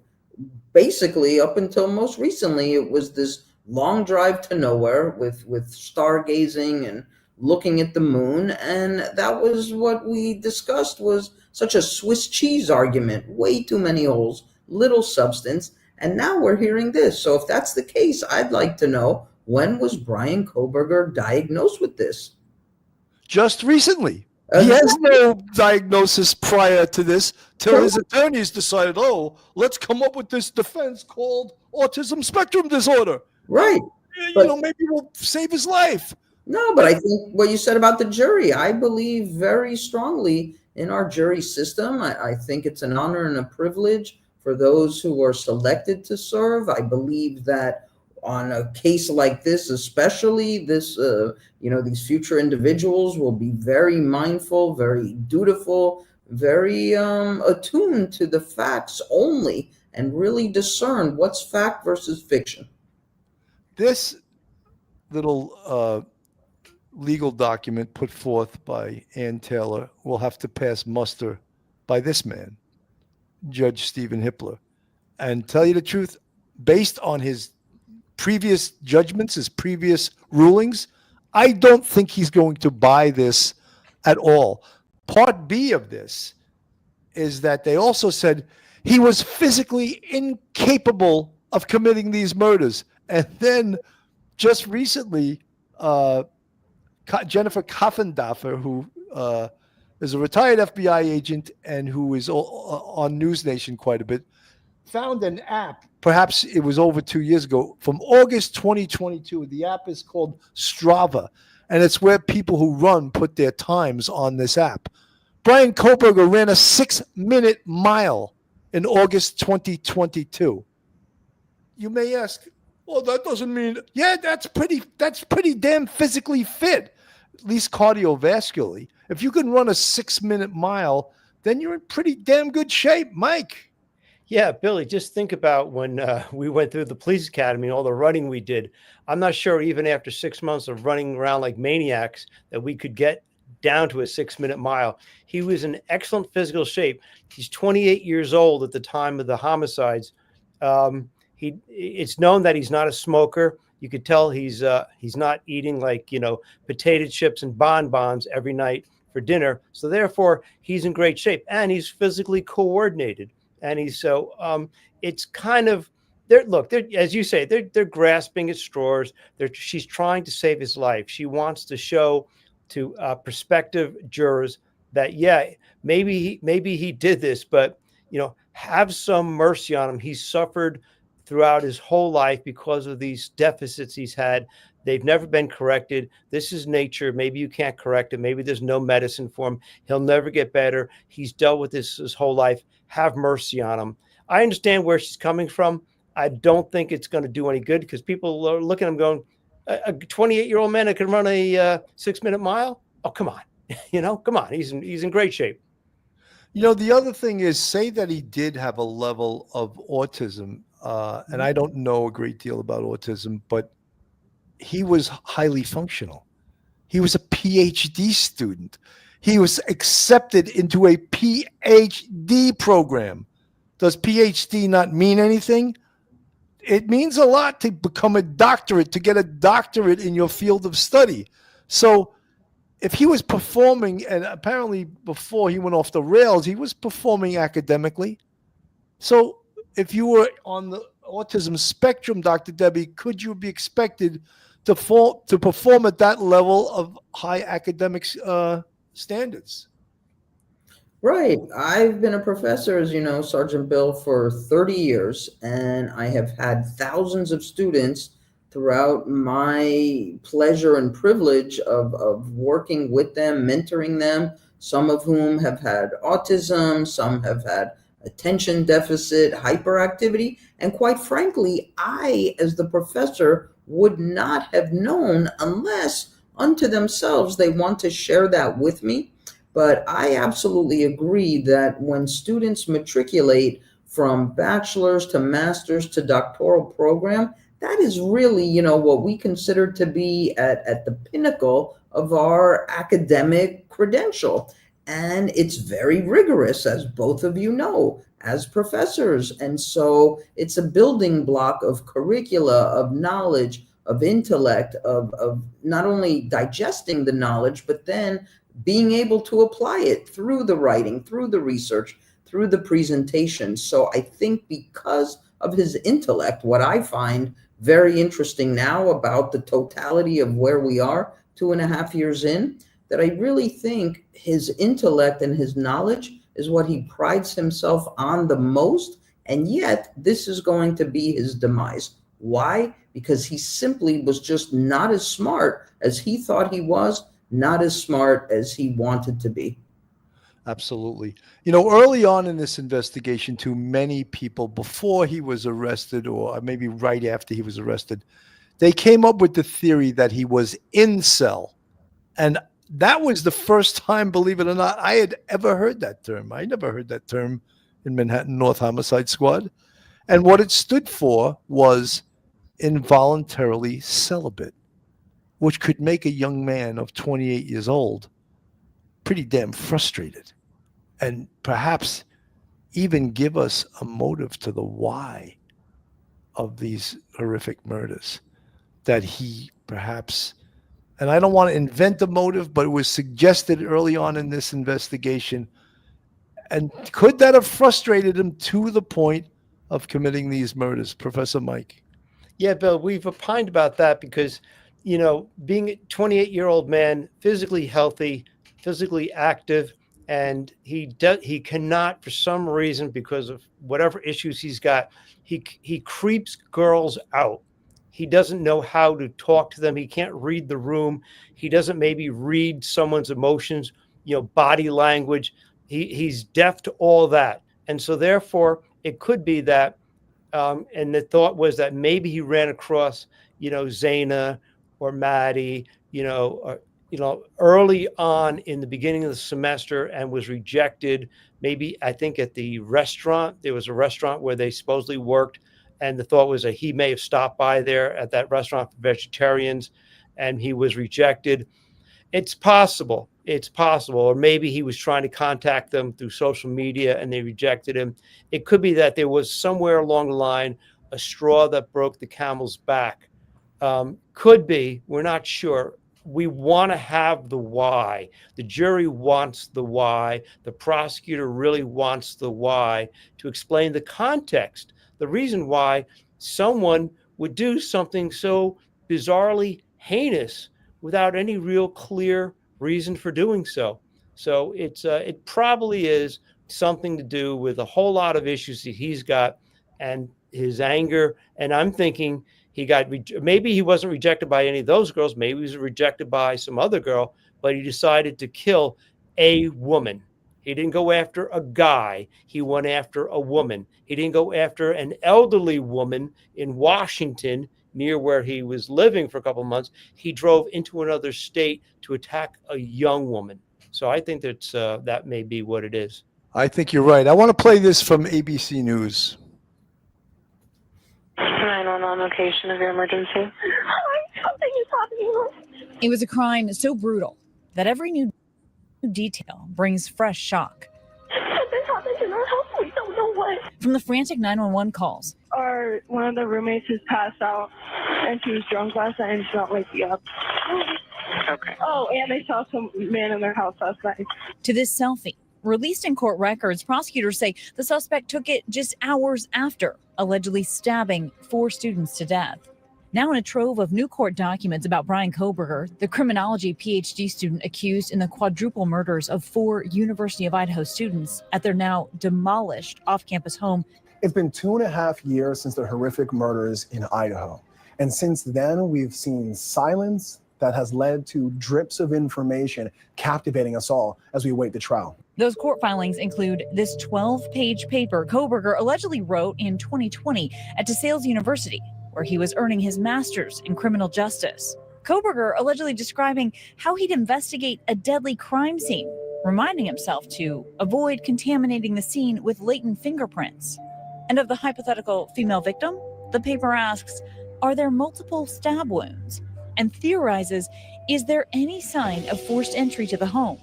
Basically, up until most recently, it was this long drive to nowhere with stargazing and looking at the moon. And that was what we discussed, was such a Swiss cheese argument, way too many holes, little substance. And now we're hearing this. So if that's the case, I'd like to know, when was Bryan Kohberger diagnosed with this? Just recently. He has no diagnosis prior to this till his attorneys decided, let's come up with this defense called autism spectrum disorder. Right. You know, maybe we'll save his life. No, but I think what you said about the jury, I believe very strongly in our jury system. I think it's an honor and a privilege for those who are selected to serve. I believe that on a case like this, especially this, these future individuals will be very mindful, very dutiful, very attuned to the facts only, and really discern what's fact versus fiction. This little legal document put forth by Ann Taylor will have to pass muster by this man, Judge Stephen Hippler. And tell you the truth, based on his previous judgments, his previous rulings, I don't think he's going to buy this at all. Part B of this is that they also said he was physically incapable of committing these murders. And then just recently, Jennifer Kaffendaffer, who is a retired FBI agent and who is on News Nation quite a bit, found an app, perhaps it was over 2 years ago, from August 2022. The app is called Strava, and it's where people who run put their times on this app. Bryan Kohberger ran a 6-minute mile in August 2022. You may ask, well, that doesn't mean, yeah, that's pretty damn physically fit, at least cardiovascularly. If you can run a 6-minute mile, then you're in pretty damn good shape, Mike. Yeah, Billy, just think about when we went through the police academy and all the running we did. I'm not sure even after 6 months of running around like maniacs that we could get down to a 6-minute mile. He was in excellent physical shape. He's 28 years old at the time of the homicides. It's known that he's not a smoker. You could tell he's not eating like, potato chips and bonbons every night for dinner. So therefore, he's in great shape and he's physically coordinated. And it's kind of, as you say, they're grasping at straws. She's trying to save his life. She wants to show to prospective jurors that, yeah, maybe he did this, but, have some mercy on him. He's suffered throughout his whole life because of these deficits he's had. They've never been corrected. This is nature. Maybe you can't correct it. Maybe there's no medicine for him. He'll never get better. He's dealt with this his whole life. Have mercy on him. I understand where she's coming from. I don't think it's going to do any good because people are looking at him going, a 28-year-old man that can run a 6-minute mile? Oh, come on. Come on. He's in great shape. The other thing is, say that he did have a level of autism, and I don't know a great deal about autism, but he was highly functional. He was a PhD student. He was accepted into a PhD program. Does PhD not mean anything? It means a lot to become a doctorate, to get a doctorate in your field of study. So if he was performing, and apparently before he went off the rails, he was performing academically. So if you were on the autism spectrum, Dr. Debbie, could you be expected to perform at that level of high academic standards? Right. I've been a professor, as you know, Sergeant Bill, for 30 years, and I have had thousands of students throughout my pleasure and privilege of working with them, mentoring them, some of whom have had autism, some have had attention deficit, hyperactivity, and quite frankly, I, as the professor, would not have known unless unto themselves they want to share that with me. But I absolutely agree that when students matriculate from bachelor's to master's to doctoral program, that is really, what we consider to be at the pinnacle of our academic credential. And it's very rigorous, as both of you know, as professors. And so it's a building block of curricula, of knowledge, of intellect, of not only digesting the knowledge, but then being able to apply it through the writing, through the research, through the presentation. So I think because of his intellect, what I find very interesting now about the totality of where we are 2.5 years in, that I really think his intellect and his knowledge is what he prides himself on the most, And yet, this is going to be his demise. Why? Because he simply was just not as smart as he thought he was, not as smart as he wanted to be. Absolutely. Early on in this investigation, too, many people before he was arrested, or maybe right after he was arrested, they came up with the theory that he was incel. And that was the first time, believe it or not, I had ever heard that term. I never heard that term in Manhattan North Homicide Squad. And what it stood for was involuntarily celibate, which could make a young man of 28 years old pretty damn frustrated, and perhaps even give us a motive to the why of these horrific murders. That he perhaps, and I don't want to invent a motive, but it was suggested early on in this investigation. And could that have frustrated him to the point of committing these murders, Professor Mike? Yeah, Bill, we've opined about that because, being a 28-year-old man, physically healthy, physically active, and he cannot, for some reason, because of whatever issues he's got, he creeps girls out. He doesn't know how to talk to them. He can't read the room. He doesn't maybe read someone's emotions, body language. He's deaf to all that. And so therefore, it could be that, and the thought was that maybe he ran across, Zaina or Maddie, early on in the beginning of the semester and was rejected. Maybe, I think, at the restaurant. There was a restaurant where they supposedly worked, and the thought was that he may have stopped by there at that restaurant for vegetarians, and he was rejected. It's possible. Or maybe he was trying to contact them through social media and they rejected him. It could be that there was somewhere along the line a straw that broke the camel's back. Could be. We're not sure. We want to have the why. The jury wants the why. The prosecutor really wants the why to explain the context, the reason why someone would do something so bizarrely heinous without any real clear reason for doing so. So it probably is something to do with a whole lot of issues that he's got and his anger. And I'm thinking maybe he wasn't rejected by any of those girls. Maybe he was rejected by some other girl, but he decided to kill a woman. He didn't go after a guy. He went after a woman. He didn't go after an elderly woman in Washington near where he was living for a couple of months. He drove into another state to attack a young woman. So I think that may be what it is. I think you're right. I want to play this from ABC News. 911 location of your emergency. Something is happening. It was a crime so brutal that every new detail brings fresh shock. Something happened in our house. We don't know what. From the frantic 911 calls. One of the roommates has passed out, and she was drunk last night, and she's not waking up. Okay. Oh, and they saw some man in their house last night. To this selfie. Released in court records, prosecutors say the suspect took it just hours after allegedly stabbing 4 students to death. Now in a trove of new court documents about Bryan Kohberger, the criminology PhD student accused in the quadruple murders of 4 University of Idaho students at their now demolished off-campus home. It's been 2.5 years since the horrific murders in Idaho. And since then, we've seen silence that has led to drips of information captivating us all as we await the trial. Those court filings include this 12-page paper Kohberger allegedly wrote in 2020 at DeSales University, where he was earning his master's in criminal justice. Kohberger allegedly describing how he'd investigate a deadly crime scene, reminding himself to avoid contaminating the scene with latent fingerprints. And of the hypothetical female victim, the paper asks, are there multiple stab wounds? And theorizes, is there any sign of forced entry to the home?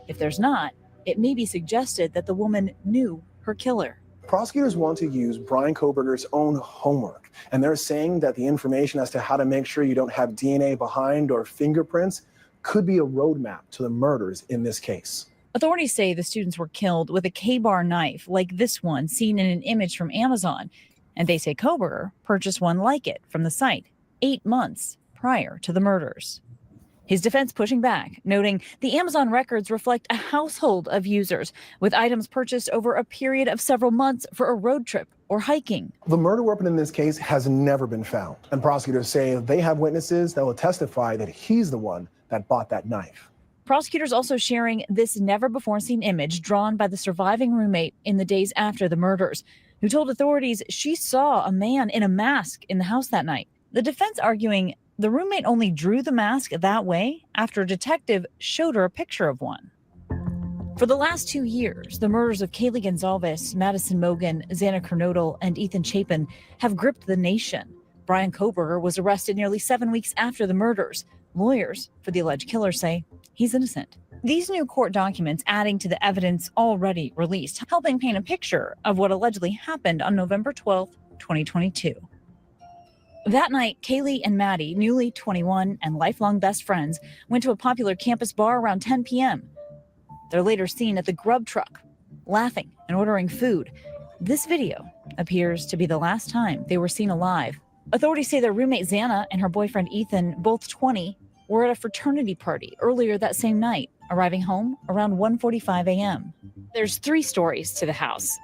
If there's not, it may be suggested that the woman knew her killer. Prosecutors want to use Bryan Kohberger's own homework, and they're saying that the information as to how to make sure you don't have DNA behind or fingerprints could be a roadmap to the murders in this case. Authorities say the students were killed with a K-bar knife like this one seen in an image from Amazon, and they say Kohberger purchased one like it from the site 8 months prior to the murders. His defense pushing back, noting the Amazon records reflect a household of users with items purchased over a period of several months for a road trip or hiking. The murder weapon in this case has never been found, and prosecutors say they have witnesses that will testify that he's the one that bought that knife. Prosecutors also sharing this never-before-seen image drawn by the surviving roommate in the days after the murders, who told authorities she saw a man in a mask in the house that night. The defense arguing the roommate only drew the mask that way after a detective showed her a picture of one. For the last 2 years, the murders of Kaylee Gonzalez, Madison Mogan, Xana Kernodle, and Ethan Chapin have gripped the nation. Bryan Kohberger was arrested nearly 7 weeks after the murders. Lawyers for the alleged killer say he's innocent. These new court documents adding to the evidence already released, helping paint a picture of what allegedly happened on November 12, 2022. That night, Kaylee and Maddie, newly 21 and lifelong best friends, went to a popular campus bar around 10 p.m. They're later seen at the grub truck, laughing and ordering food. This video appears to be the last time they were seen alive. Authorities say their roommate Xana and her boyfriend Ethan, both 20, were at a fraternity party earlier that same night, arriving home around 1:45 a.m. There's 3 stories to the house.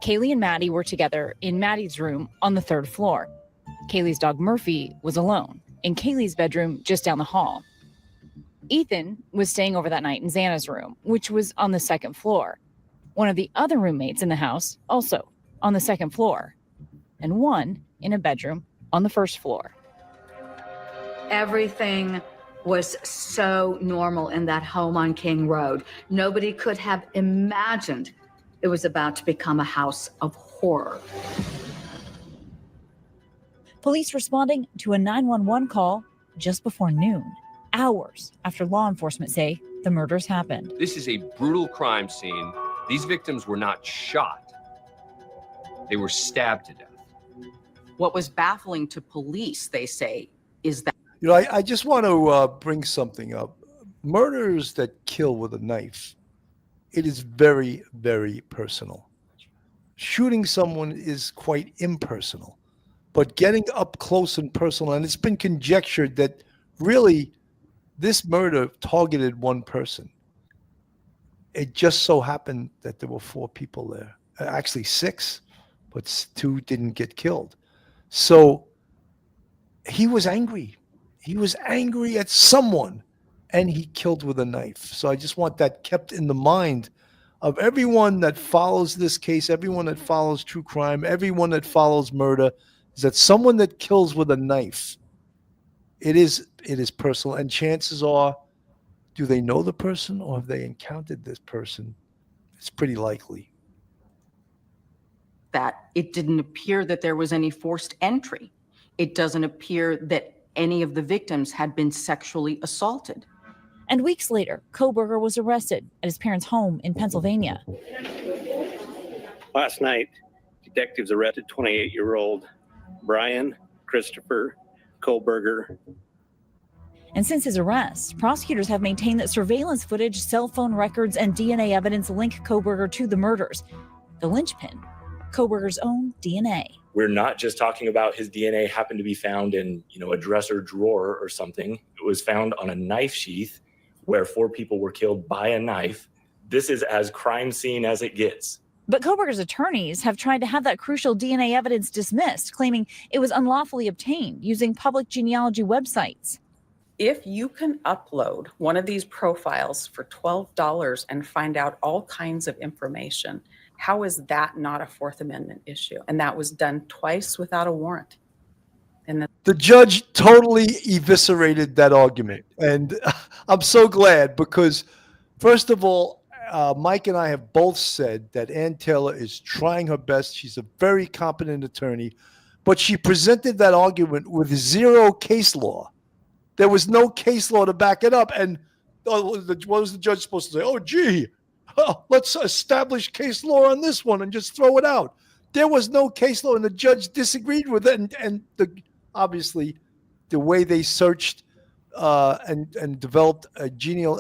Kaylee and Maddie were together in Maddie's room on the 3rd floor. Kaylee's dog Murphy was alone in Kaylee's bedroom just down the hall. Ethan was staying over that night in Xana's room, which was on the 2nd floor. One of the other roommates in the house also on the 2nd floor, and one in a bedroom on the 1st floor. Everything was so normal in that home on King Road. Nobody could have imagined it was about to become a house of horror. Police responding to a 911 call just before noon, hours after law enforcement say the murders happened. This is a brutal crime scene. These victims were not shot. They were stabbed to death. What was baffling to police, they say, is that I just want to bring something up. Murders that kill with a knife, it is very, very personal. Shooting someone is quite impersonal, but getting up close and personal, and it's been conjectured that really this murder targeted one person. It just so happened that there were 4 people there, actually 6, but 2 didn't get killed. So he was angry. He was angry at someone, and he killed with a knife. So I just want that kept in the mind of everyone that follows this case, everyone that follows true crime, everyone that follows murder, is that someone that kills with a knife, it is personal. And chances are, do they know the person or have they encountered this person? It's pretty likely. that it didn't appear that there was any forced entry. It doesn't appear that any of the victims had been sexually assaulted. And weeks later, Kohberger was arrested at his parents' home in Pennsylvania. Last night, detectives arrested 28-year-old Bryan Christopher Kohberger. And since his arrest, prosecutors have maintained that surveillance footage, cell phone records, and DNA evidence link Kohberger to the murders. The linchpin, Kohberger's own DNA. We're not just talking about his DNA happened to be found in, a dresser drawer or something. It was found on a knife sheath where 4 people were killed by a knife. This is as crime scene as it gets. But Kohberger's attorneys have tried to have that crucial DNA evidence dismissed, claiming it was unlawfully obtained using public genealogy websites. If you can upload one of these profiles for $12 and find out all kinds of information, how is that not a Fourth Amendment issue? And that was done twice without a warrant. And the judge totally eviscerated that argument. And I'm so glad because, first of all, Mike and I have both said that Ann Taylor is trying her best. She's a very competent attorney, but she presented that argument with zero case law. There was no case law to back it up. And what was the judge supposed to say? Oh, gee, let's establish case law on this one and just throw it out. There was no case law, and the judge disagreed with it. And obviously, the way they searched and developed a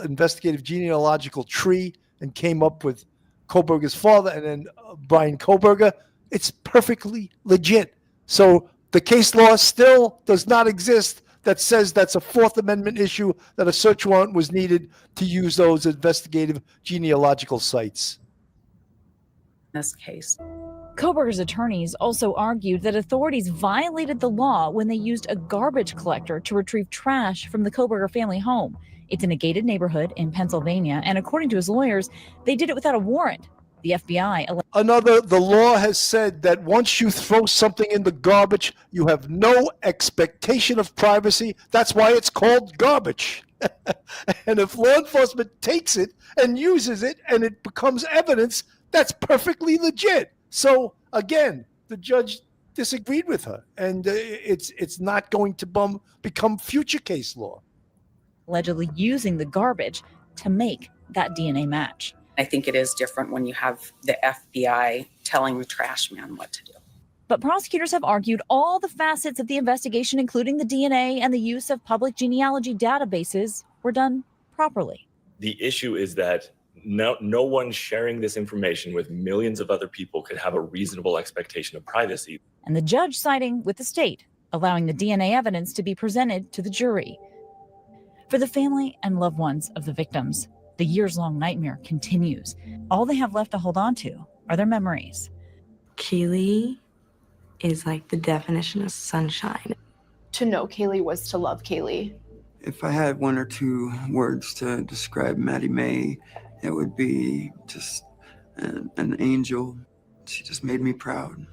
investigative genealogical tree and came up with Kohberger's father and then Bryan Kohberger, it's perfectly legit. So the case law still does not exist that says that's a Fourth Amendment issue, that a search warrant was needed to use those investigative genealogical sites. in this case. Kohberger's attorneys also argued that authorities violated the law when they used a garbage collector to retrieve trash from the Kohberger family home. It's in a gated neighborhood in Pennsylvania, and according to his lawyers, they did it without a warrant. The FBI... The law has said that once you throw something in the garbage, you have no expectation of privacy. That's why it's called garbage. And if law enforcement takes it and uses it and it becomes evidence, that's perfectly legit. So again, the judge disagreed with her, and it's not going to become future case law. Allegedly using the garbage to make that DNA match. I think it is different when you have the FBI telling the trash man what to do. But prosecutors have argued all the facets of the investigation, including the DNA and the use of public genealogy databases, were done properly. The issue is that no one sharing this information with millions of other people could have a reasonable expectation of privacy. And the judge siding with the state, allowing the DNA evidence to be presented to the jury. For the family and loved ones of the victims, the years-long nightmare continues. All they have left to hold on to are their memories. Kaylee is like the definition of sunshine. To know Kaylee was to love Kaylee. If I had one or two words to describe Maddie Mae, it would be just an angel. She just made me proud.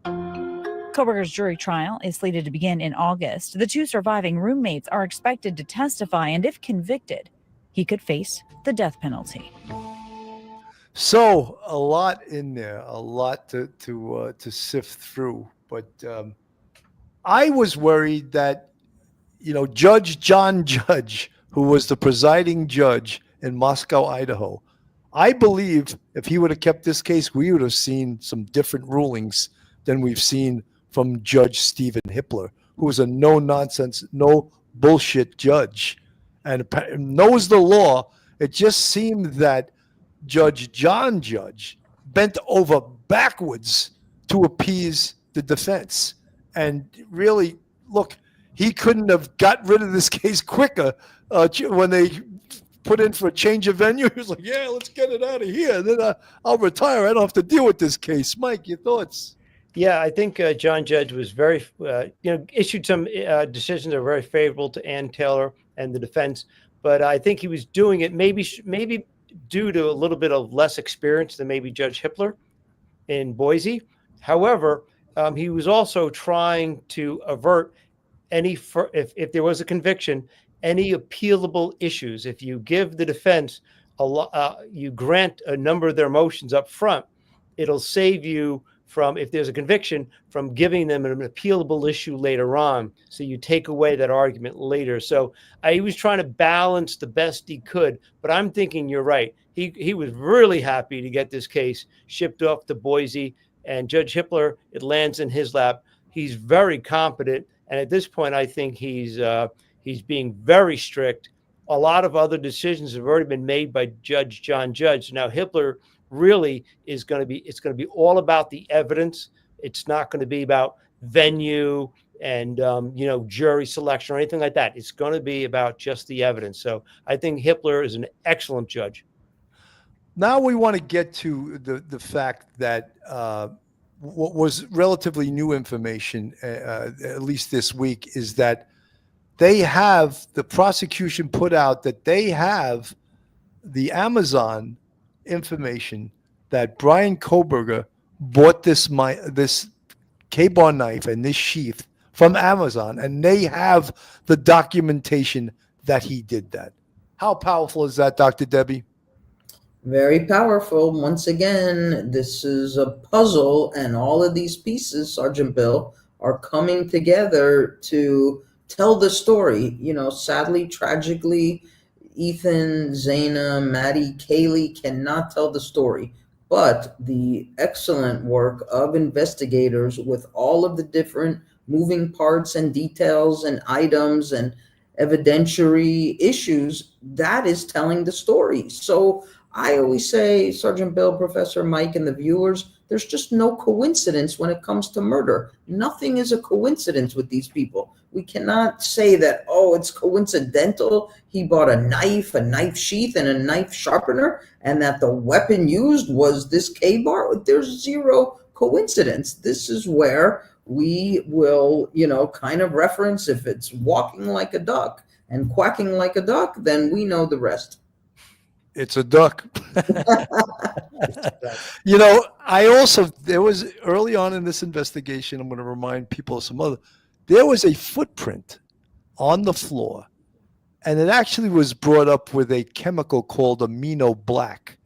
Kohberger's jury trial is slated to begin in August. The two surviving roommates are expected to testify, and if convicted, he could face the death penalty. So a lot in there, a lot to sift through. But I was worried that, Judge John Judge, who was the presiding judge in Moscow, Idaho, I believe if he would have kept this case, we would have seen some different rulings than we've seen from Judge Stephen Hippler, who is a no-nonsense, no bullshit judge and knows the law. It just seemed that Judge John Judge bent over backwards to appease the defense. And really, look, he couldn't have got rid of this case quicker when they put in for a change of venue. He was like, yeah, let's get it out of here. Then I'll retire. I don't have to deal with this case. Mike, your thoughts? Yeah, I think John Judge was very, issued some decisions that are very favorable to Ann Taylor and the defense. But I think he was doing it maybe due to a little bit of less experience than maybe Judge Hippler in Boise. However, he was also trying to avert if there was a conviction, any appealable issues. If you give the defense you grant a number of their motions up front, it'll save you from, if there's a conviction, from giving them an appealable issue later on. So you take away that argument later. So he was trying to balance the best he could, but I'm thinking you're right. He was really happy to get this case shipped off to Boise, and Judge Hippler, it lands in his lap. He's very competent. And at this point, I think he's being very strict. A lot of other decisions have already been made by Judge John Judge. Now, Hippler really it's going to be all about the evidence. It's not going to be about venue and, jury selection or anything like that. It's going to be about just the evidence. So I think Hippler is an excellent judge. Now we want to get to the fact that what was relatively new information, at least this week, is that the prosecution put out that they have the Amazon information that Bryan Kohberger bought this K-bar knife and this sheath from Amazon, and they have the documentation that he did that. How powerful is that, Dr. Debbie? Very powerful. Once again, this is a puzzle, and all of these pieces, Sergeant Bill, are coming together to tell the story. Sadly, tragically, Ethan, Zaina, Maddie, Kaylee cannot tell the story, but the excellent work of investigators with all of the different moving parts and details and items and evidentiary issues, that is telling the story. So I always say, Sergeant Bill, Professor Mike, and the viewers, There's just no coincidence when it comes to murder. Nothing is a coincidence with these people. We cannot say that, oh, it's coincidental. He bought a knife sheath, and a knife sharpener, and that the weapon used was this K-bar. There's zero coincidence. This is where we will, kind of reference, if it's walking like a duck and quacking like a duck, then we know the rest. It's a duck. There was early on in this investigation, I'm going to remind people of there was a footprint on the floor, and it actually was brought up with a chemical called amino black,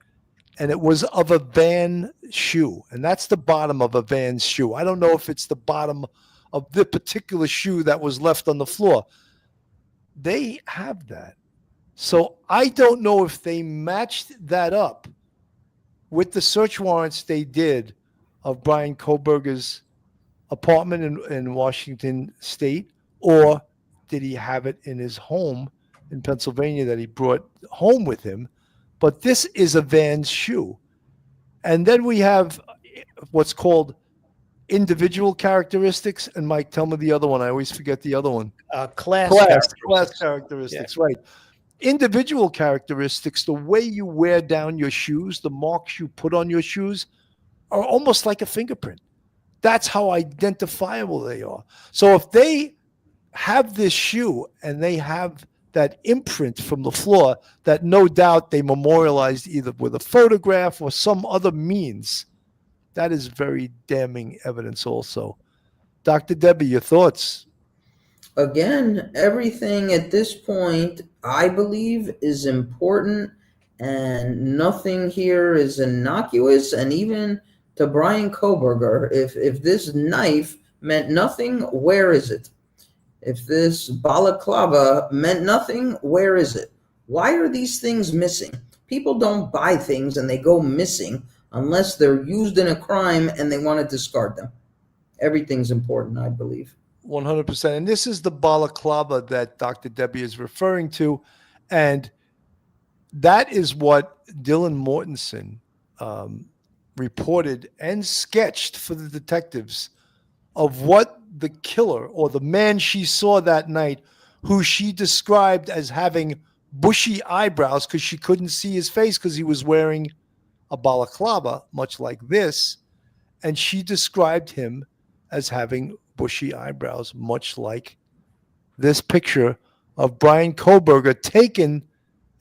and it was of a Van shoe, and that's the bottom of a Van shoe. I don't know if it's the bottom of the particular shoe that was left on the floor. They have that. So I don't know if they matched that up with the search warrants they did of Bryan Kohberger's apartment in Washington State, or did he have it in his home in Pennsylvania that he brought home with him? But this is a Van shoe. And then we have what's called individual characteristics. And Mike, tell me the other one. I always forget the other one. Class characteristics, right. Individual characteristics, the way you wear down your shoes, the marks you put on your shoes, are almost like a fingerprint. That's how identifiable they are. So if they have this shoe and they have that imprint from the floor that no doubt they memorialized either with a photograph or some other means, that is very damning evidence also. Dr. Debbie, your thoughts? Again, everything at this point, I believe, is important, and nothing here is innocuous. And even to Bryan Kohberger, if this knife meant nothing, where is it? If this balaclava meant nothing, where is it? Why are these things missing? People don't buy things and they go missing unless they're used in a crime and they want to discard them. Everything's important, I believe. 100%. And this is the balaclava that Dr. Debbie is referring to. And that is what Dylan Mortensen reported and sketched for the detectives of what the killer, or the man she saw that night, who she described as having bushy eyebrows because she couldn't see his face because he was wearing a balaclava, much like this. And she described him as having bushy eyebrows, much like this picture of Bryan Kohberger taken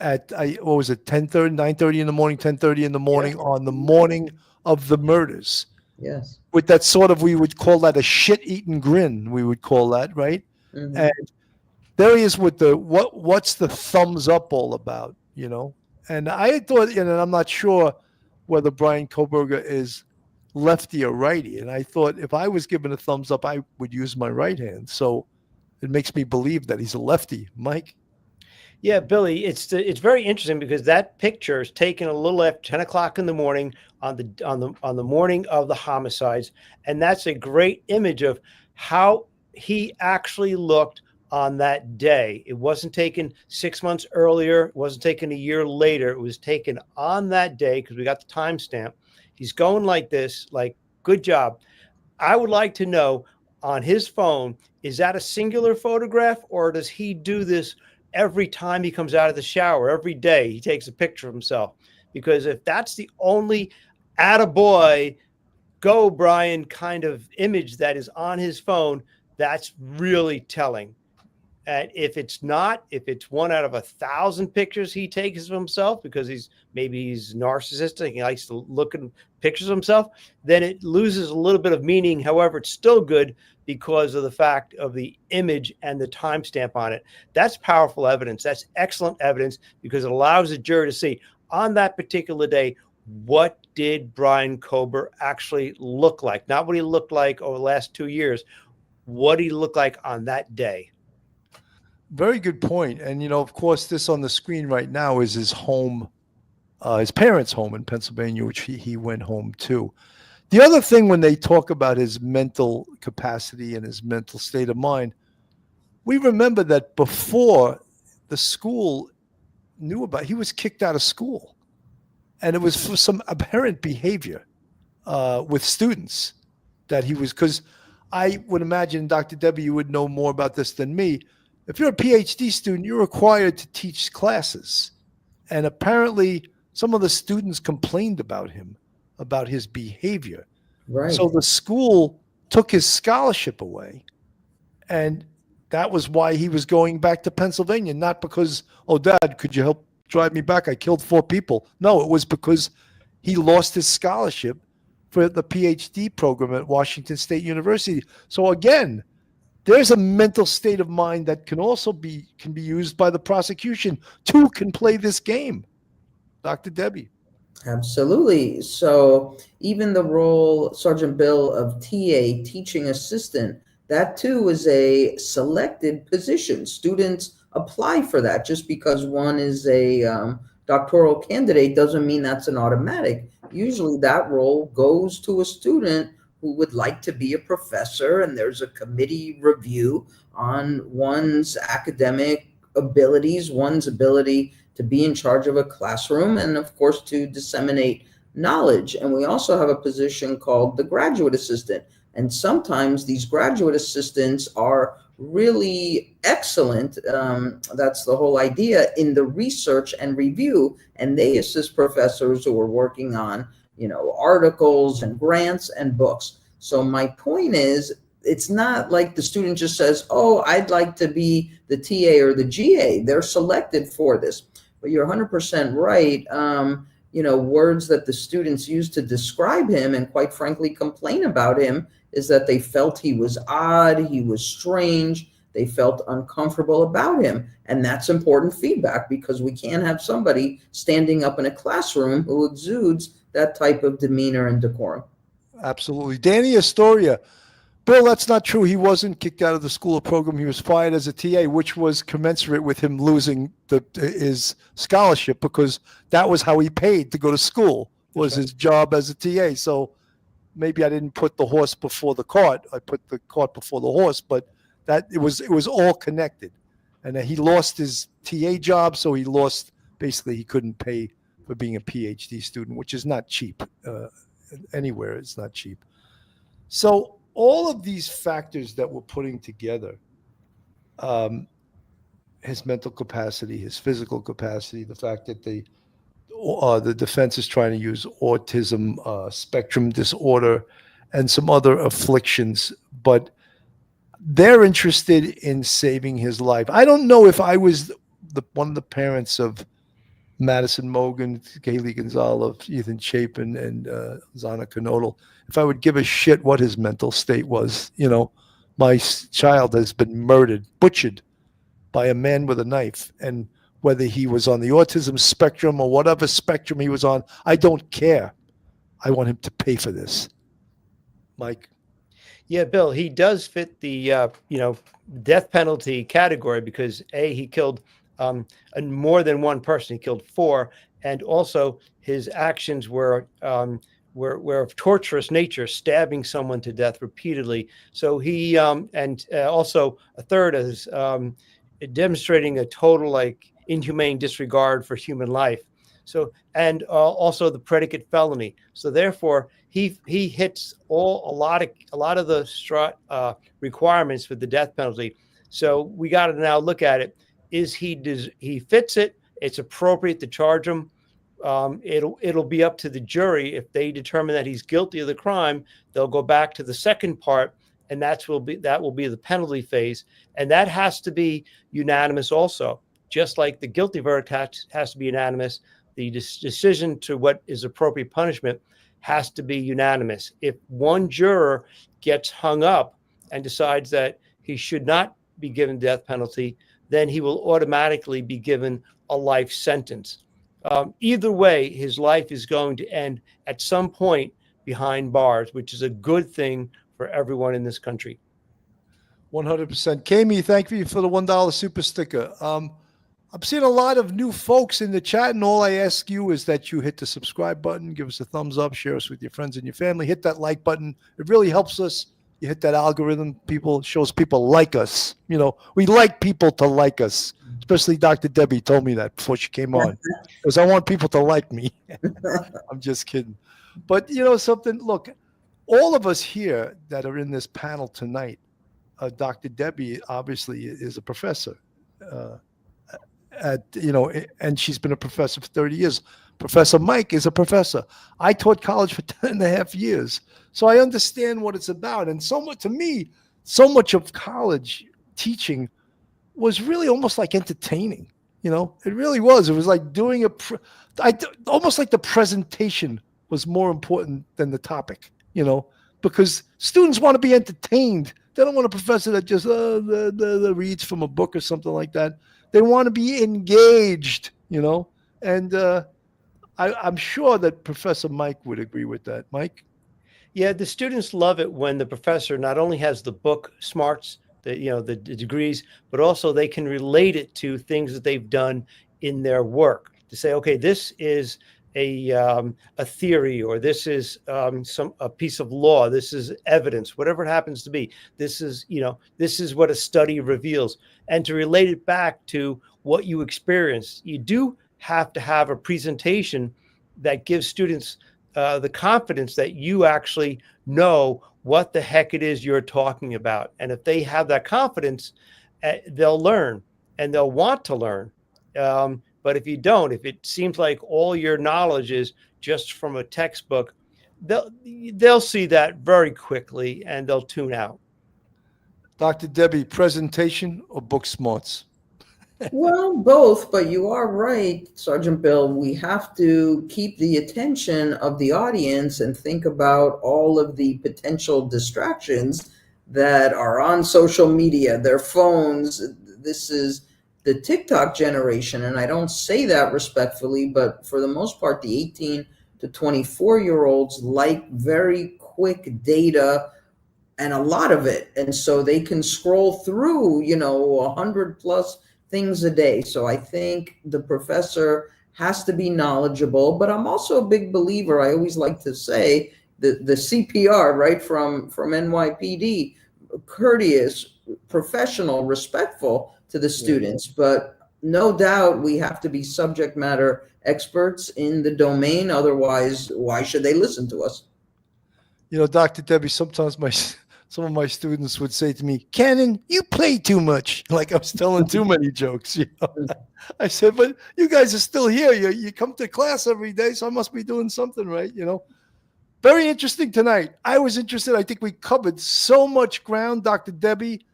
at, 10:30, 9:30 in the morning, 10:30 in the morning, on the morning of the murders. Yes. With that sort of, we would call that a shit-eaten grin, we would call that, right? Mm-hmm. And there he is with the, what's the thumbs up all about, And I thought, and I'm not sure whether Bryan Kohberger is lefty or righty. And I thought if I was given a thumbs up, I would use my right hand. So it makes me believe that he's a lefty. Mike? Yeah, Billy, it's very interesting because that picture is taken a little after 10 o'clock in the morning on the morning of the homicides. And that's a great image of how he actually looked on that day. It wasn't taken 6 months earlier. It wasn't taken a year later. It was taken on that day because we got the timestamp. He's going like this, like, good job. I would like to know on his phone, is that a singular photograph, or does he do this every time he comes out of the shower? Every day he takes a picture of himself? Because if that's the only attaboy, go Bryan kind of image that is on his phone, that's really telling. And if it's not, if it's 1 out of 1,000 pictures he takes of himself because he's narcissistic, he likes to look at pictures of himself, then it loses a little bit of meaning. However, it's still good because of the fact of the image and the timestamp on it. That's powerful evidence. That's excellent evidence because it allows the jury to see on that particular day, what did Bryan Kohberger actually look like? Not what he looked like over the last 2 years, what he looked like on that day. Very good point. And, of course, this on the screen right now is his home, his parents' home in Pennsylvania, which he went home to. The other thing, when they talk about his mental capacity and his mental state of mind, we remember that before the school knew about, he was kicked out of school. And it was for some aberrant behavior. with students that he was, because I would imagine, Dr. Debbie, you would know more about this than me. If you're a PhD student, you're required to teach classes. And apparently some of the students complained about him, about his behavior. Right. So the school took his scholarship away. And that was why he was going back to Pennsylvania, not because, oh, Dad, could you help drive me back? I killed 4 people. No, it was because he lost his scholarship for the PhD program at Washington State University. So again, there's a mental state of mind that can also be used by the prosecution. 2 can play this game. Dr. Debbie. Absolutely. So even the role, Sergeant Bill, of TA, teaching assistant, that too is a selected position. Students apply for that. Just because one is a doctoral candidate doesn't mean that's an automatic. Usually that role goes to a student who would like to be a professor, and there's a committee review on one's academic abilities, one's ability to be in charge of a classroom, and of course to disseminate knowledge. And we also have a position called the graduate assistant. And sometimes these graduate assistants are really excellent. That's the whole idea, in the research and review, and they assist professors who are working on, articles and grants and books. So my point is, it's not like the student just says, oh, I'd like to be the TA or the GA. They're selected for this. But you're 100% right. Words that the students use to describe him and quite frankly complain about him is that they felt he was odd, he was strange, they felt uncomfortable about him. And that's important feedback, because we can't have somebody standing up in a classroom who exudes that type of demeanor and decorum. Absolutely. Danny Astoria. Bill, that's not true. He wasn't kicked out of the school program. He was fired as a TA, which was commensurate with him losing his scholarship, because that was how he paid to go to school, was his job as a TA. So maybe I didn't put the horse before the cart. I put the cart before the horse, but it was all connected. And he lost his TA job, so he couldn't pay for being a PhD student, which is not cheap. Anywhere, it's not cheap. So all of these factors that we're putting together, his mental capacity, his physical capacity, the fact that the defense is trying to use autism spectrum disorder and some other afflictions, but they're interested in saving his life. I don't know if I was one of the parents of Madison Mogan, Kaylee Gonzalez, Ethan Chapin, and Zana Knodel, if I would give a shit what his mental state was. My child has been murdered, butchered by a man with a knife. And whether he was on the autism spectrum or whatever spectrum he was on, I don't care. I want him to pay for this. Mike? Yeah, Bill, he does fit the, death penalty category because he killed more than one person. He killed 4, and also his actions were of torturous nature, stabbing someone to death repeatedly. So he also a third is demonstrating a total inhumane disregard for human life. So and also the predicate felony. So therefore, he hits a lot of the requirements for the death penalty. So we got to now look at it. He fits it? It's appropriate to charge him. It'll be up to the jury. If they determine that he's guilty of the crime, they'll go back to the second part, and that will be the penalty phase, and that has to be unanimous also. Just like the guilty verdict has to be unanimous, the decision to what is appropriate punishment has to be unanimous. If one juror gets hung up and decides that he should not be given death penalty, then he will automatically be given a life sentence. Either way, his life is going to end at some point behind bars, which is a good thing for everyone in this country. 100%. Kami, thank you for the $1 super sticker. I'm seeing a lot of new folks in the chat, and all I ask you is that you hit the subscribe button, give us a thumbs up, share us with your friends and your family, hit that like button. It really helps us. You hit that algorithm, shows people like us. We like people to like us, especially Dr. Debbie told me that before she came on, because I want people to like me. I'm just kidding. But you know something, look, all of us here that are in this panel tonight, Dr. Debbie obviously is a professor. And she's been a professor for 30 years. Professor Mike is a professor. I taught college for 10 and a half years. So I understand what it's about. And so much, to me, so much of college teaching was really almost like entertaining. You know, it really was. It was like doing almost like the presentation was more important than the topic, you know, because students want to be entertained. They don't want a professor that just reads from a book or something like that. They want to be engaged, you know, and I'm sure that Professor Mike would agree with that. Mike? Yeah, the students love it when the professor not only has the book smarts, the degrees, but also they can relate it to things that they've done in their work to say, okay, this is a theory, or this is a piece of law, this is evidence, whatever it happens to be. This is what a study reveals, and to relate it back to what you experienced. You do have to have a presentation that gives students the confidence that you actually know what the heck it is you're talking about. And if they have that confidence, they'll learn and they'll want to learn. But if you don't, if it seems like all your knowledge is just from a textbook, they'll see that very quickly and they'll tune out. Dr. Debbie, presentation or book smarts? Well, both, but you are right, Sergeant Bill. We have to keep the attention of the audience and think about all of the potential distractions that are on social media, their phones. This is the TikTok generation, and I don't say that respectfully, but for the most part, the 18 to 24-year-olds like very quick data and a lot of it. And so they can scroll through, 100 plus things a day. So I think the professor has to be knowledgeable, but I'm also a big believer. I always like to say the CPR, right, from NYPD, courteous, professional, respectful to the students. But no doubt we have to be subject matter experts in the domain. Otherwise, why should they listen to us? You know, Dr. Debbie, sometimes some of my students would say to me, Cannon, you play too much. Like I was telling too many jokes. I said, but you guys are still here. You come to class every day, so I must be doing something right, Very interesting tonight. I was interested. I think we covered so much ground, Dr. Debbie.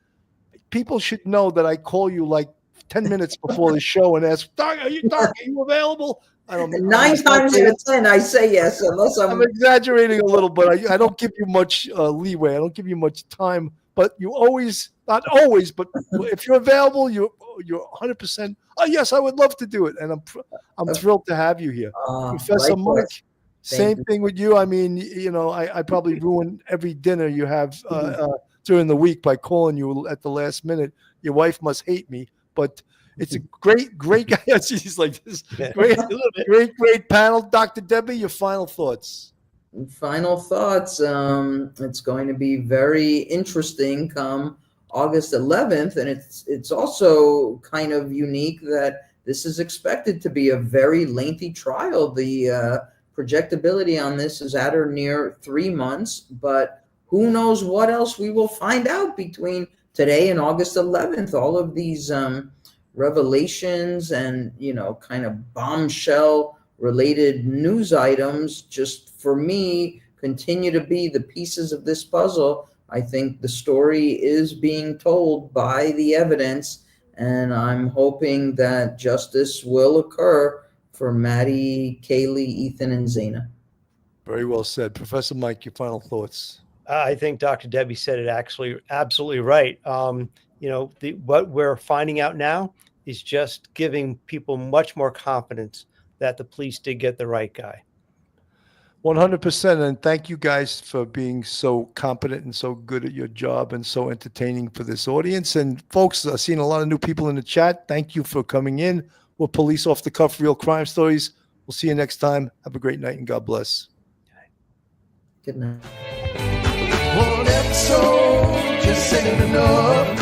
People should know that I call you like 10 minutes before the show and ask, Doc, are you available? I don't know. 9 times out of 10, I say yes, unless I'm exaggerating a little, but I don't give you much leeway. I don't give you much time. But you always, not always, but if you're available, you're 100%. Oh yes, I would love to do it, and I'm thrilled to have you here, Professor Mike. Same thing with you. I mean, I probably ruin every dinner you have during the week by calling you at the last minute. Your wife must hate me, but it's a great guy. She's like this. Great panel. Dr. Debbie, your final thoughts. Final thoughts. It's going to be very interesting come August 11th. And it's also kind of unique that this is expected to be a very lengthy trial. The projectability on this is at or near 3 months, but who knows what else we will find out between today and August 11th. All of these revelations and, kind of bombshell related news items, just for me, continue to be the pieces of this puzzle. I think the story is being told by the evidence, and I'm hoping that justice will occur for Maddie, Kaylee, Ethan, and Zena. Very well said. Professor Mike, your final thoughts. I think Dr. Debbie said it actually absolutely right. What we're finding out now is just giving people much more confidence that the police did get the right guy. 100%. And thank you guys for being so competent and so good at your job and so entertaining for this audience. And folks, I've seen a lot of new people in the chat. Thank you for coming in. We're Police Off the Cuff, Real Crime Stories. We'll see you next time. Have a great night and God bless. Good night. One episode just ain't enough.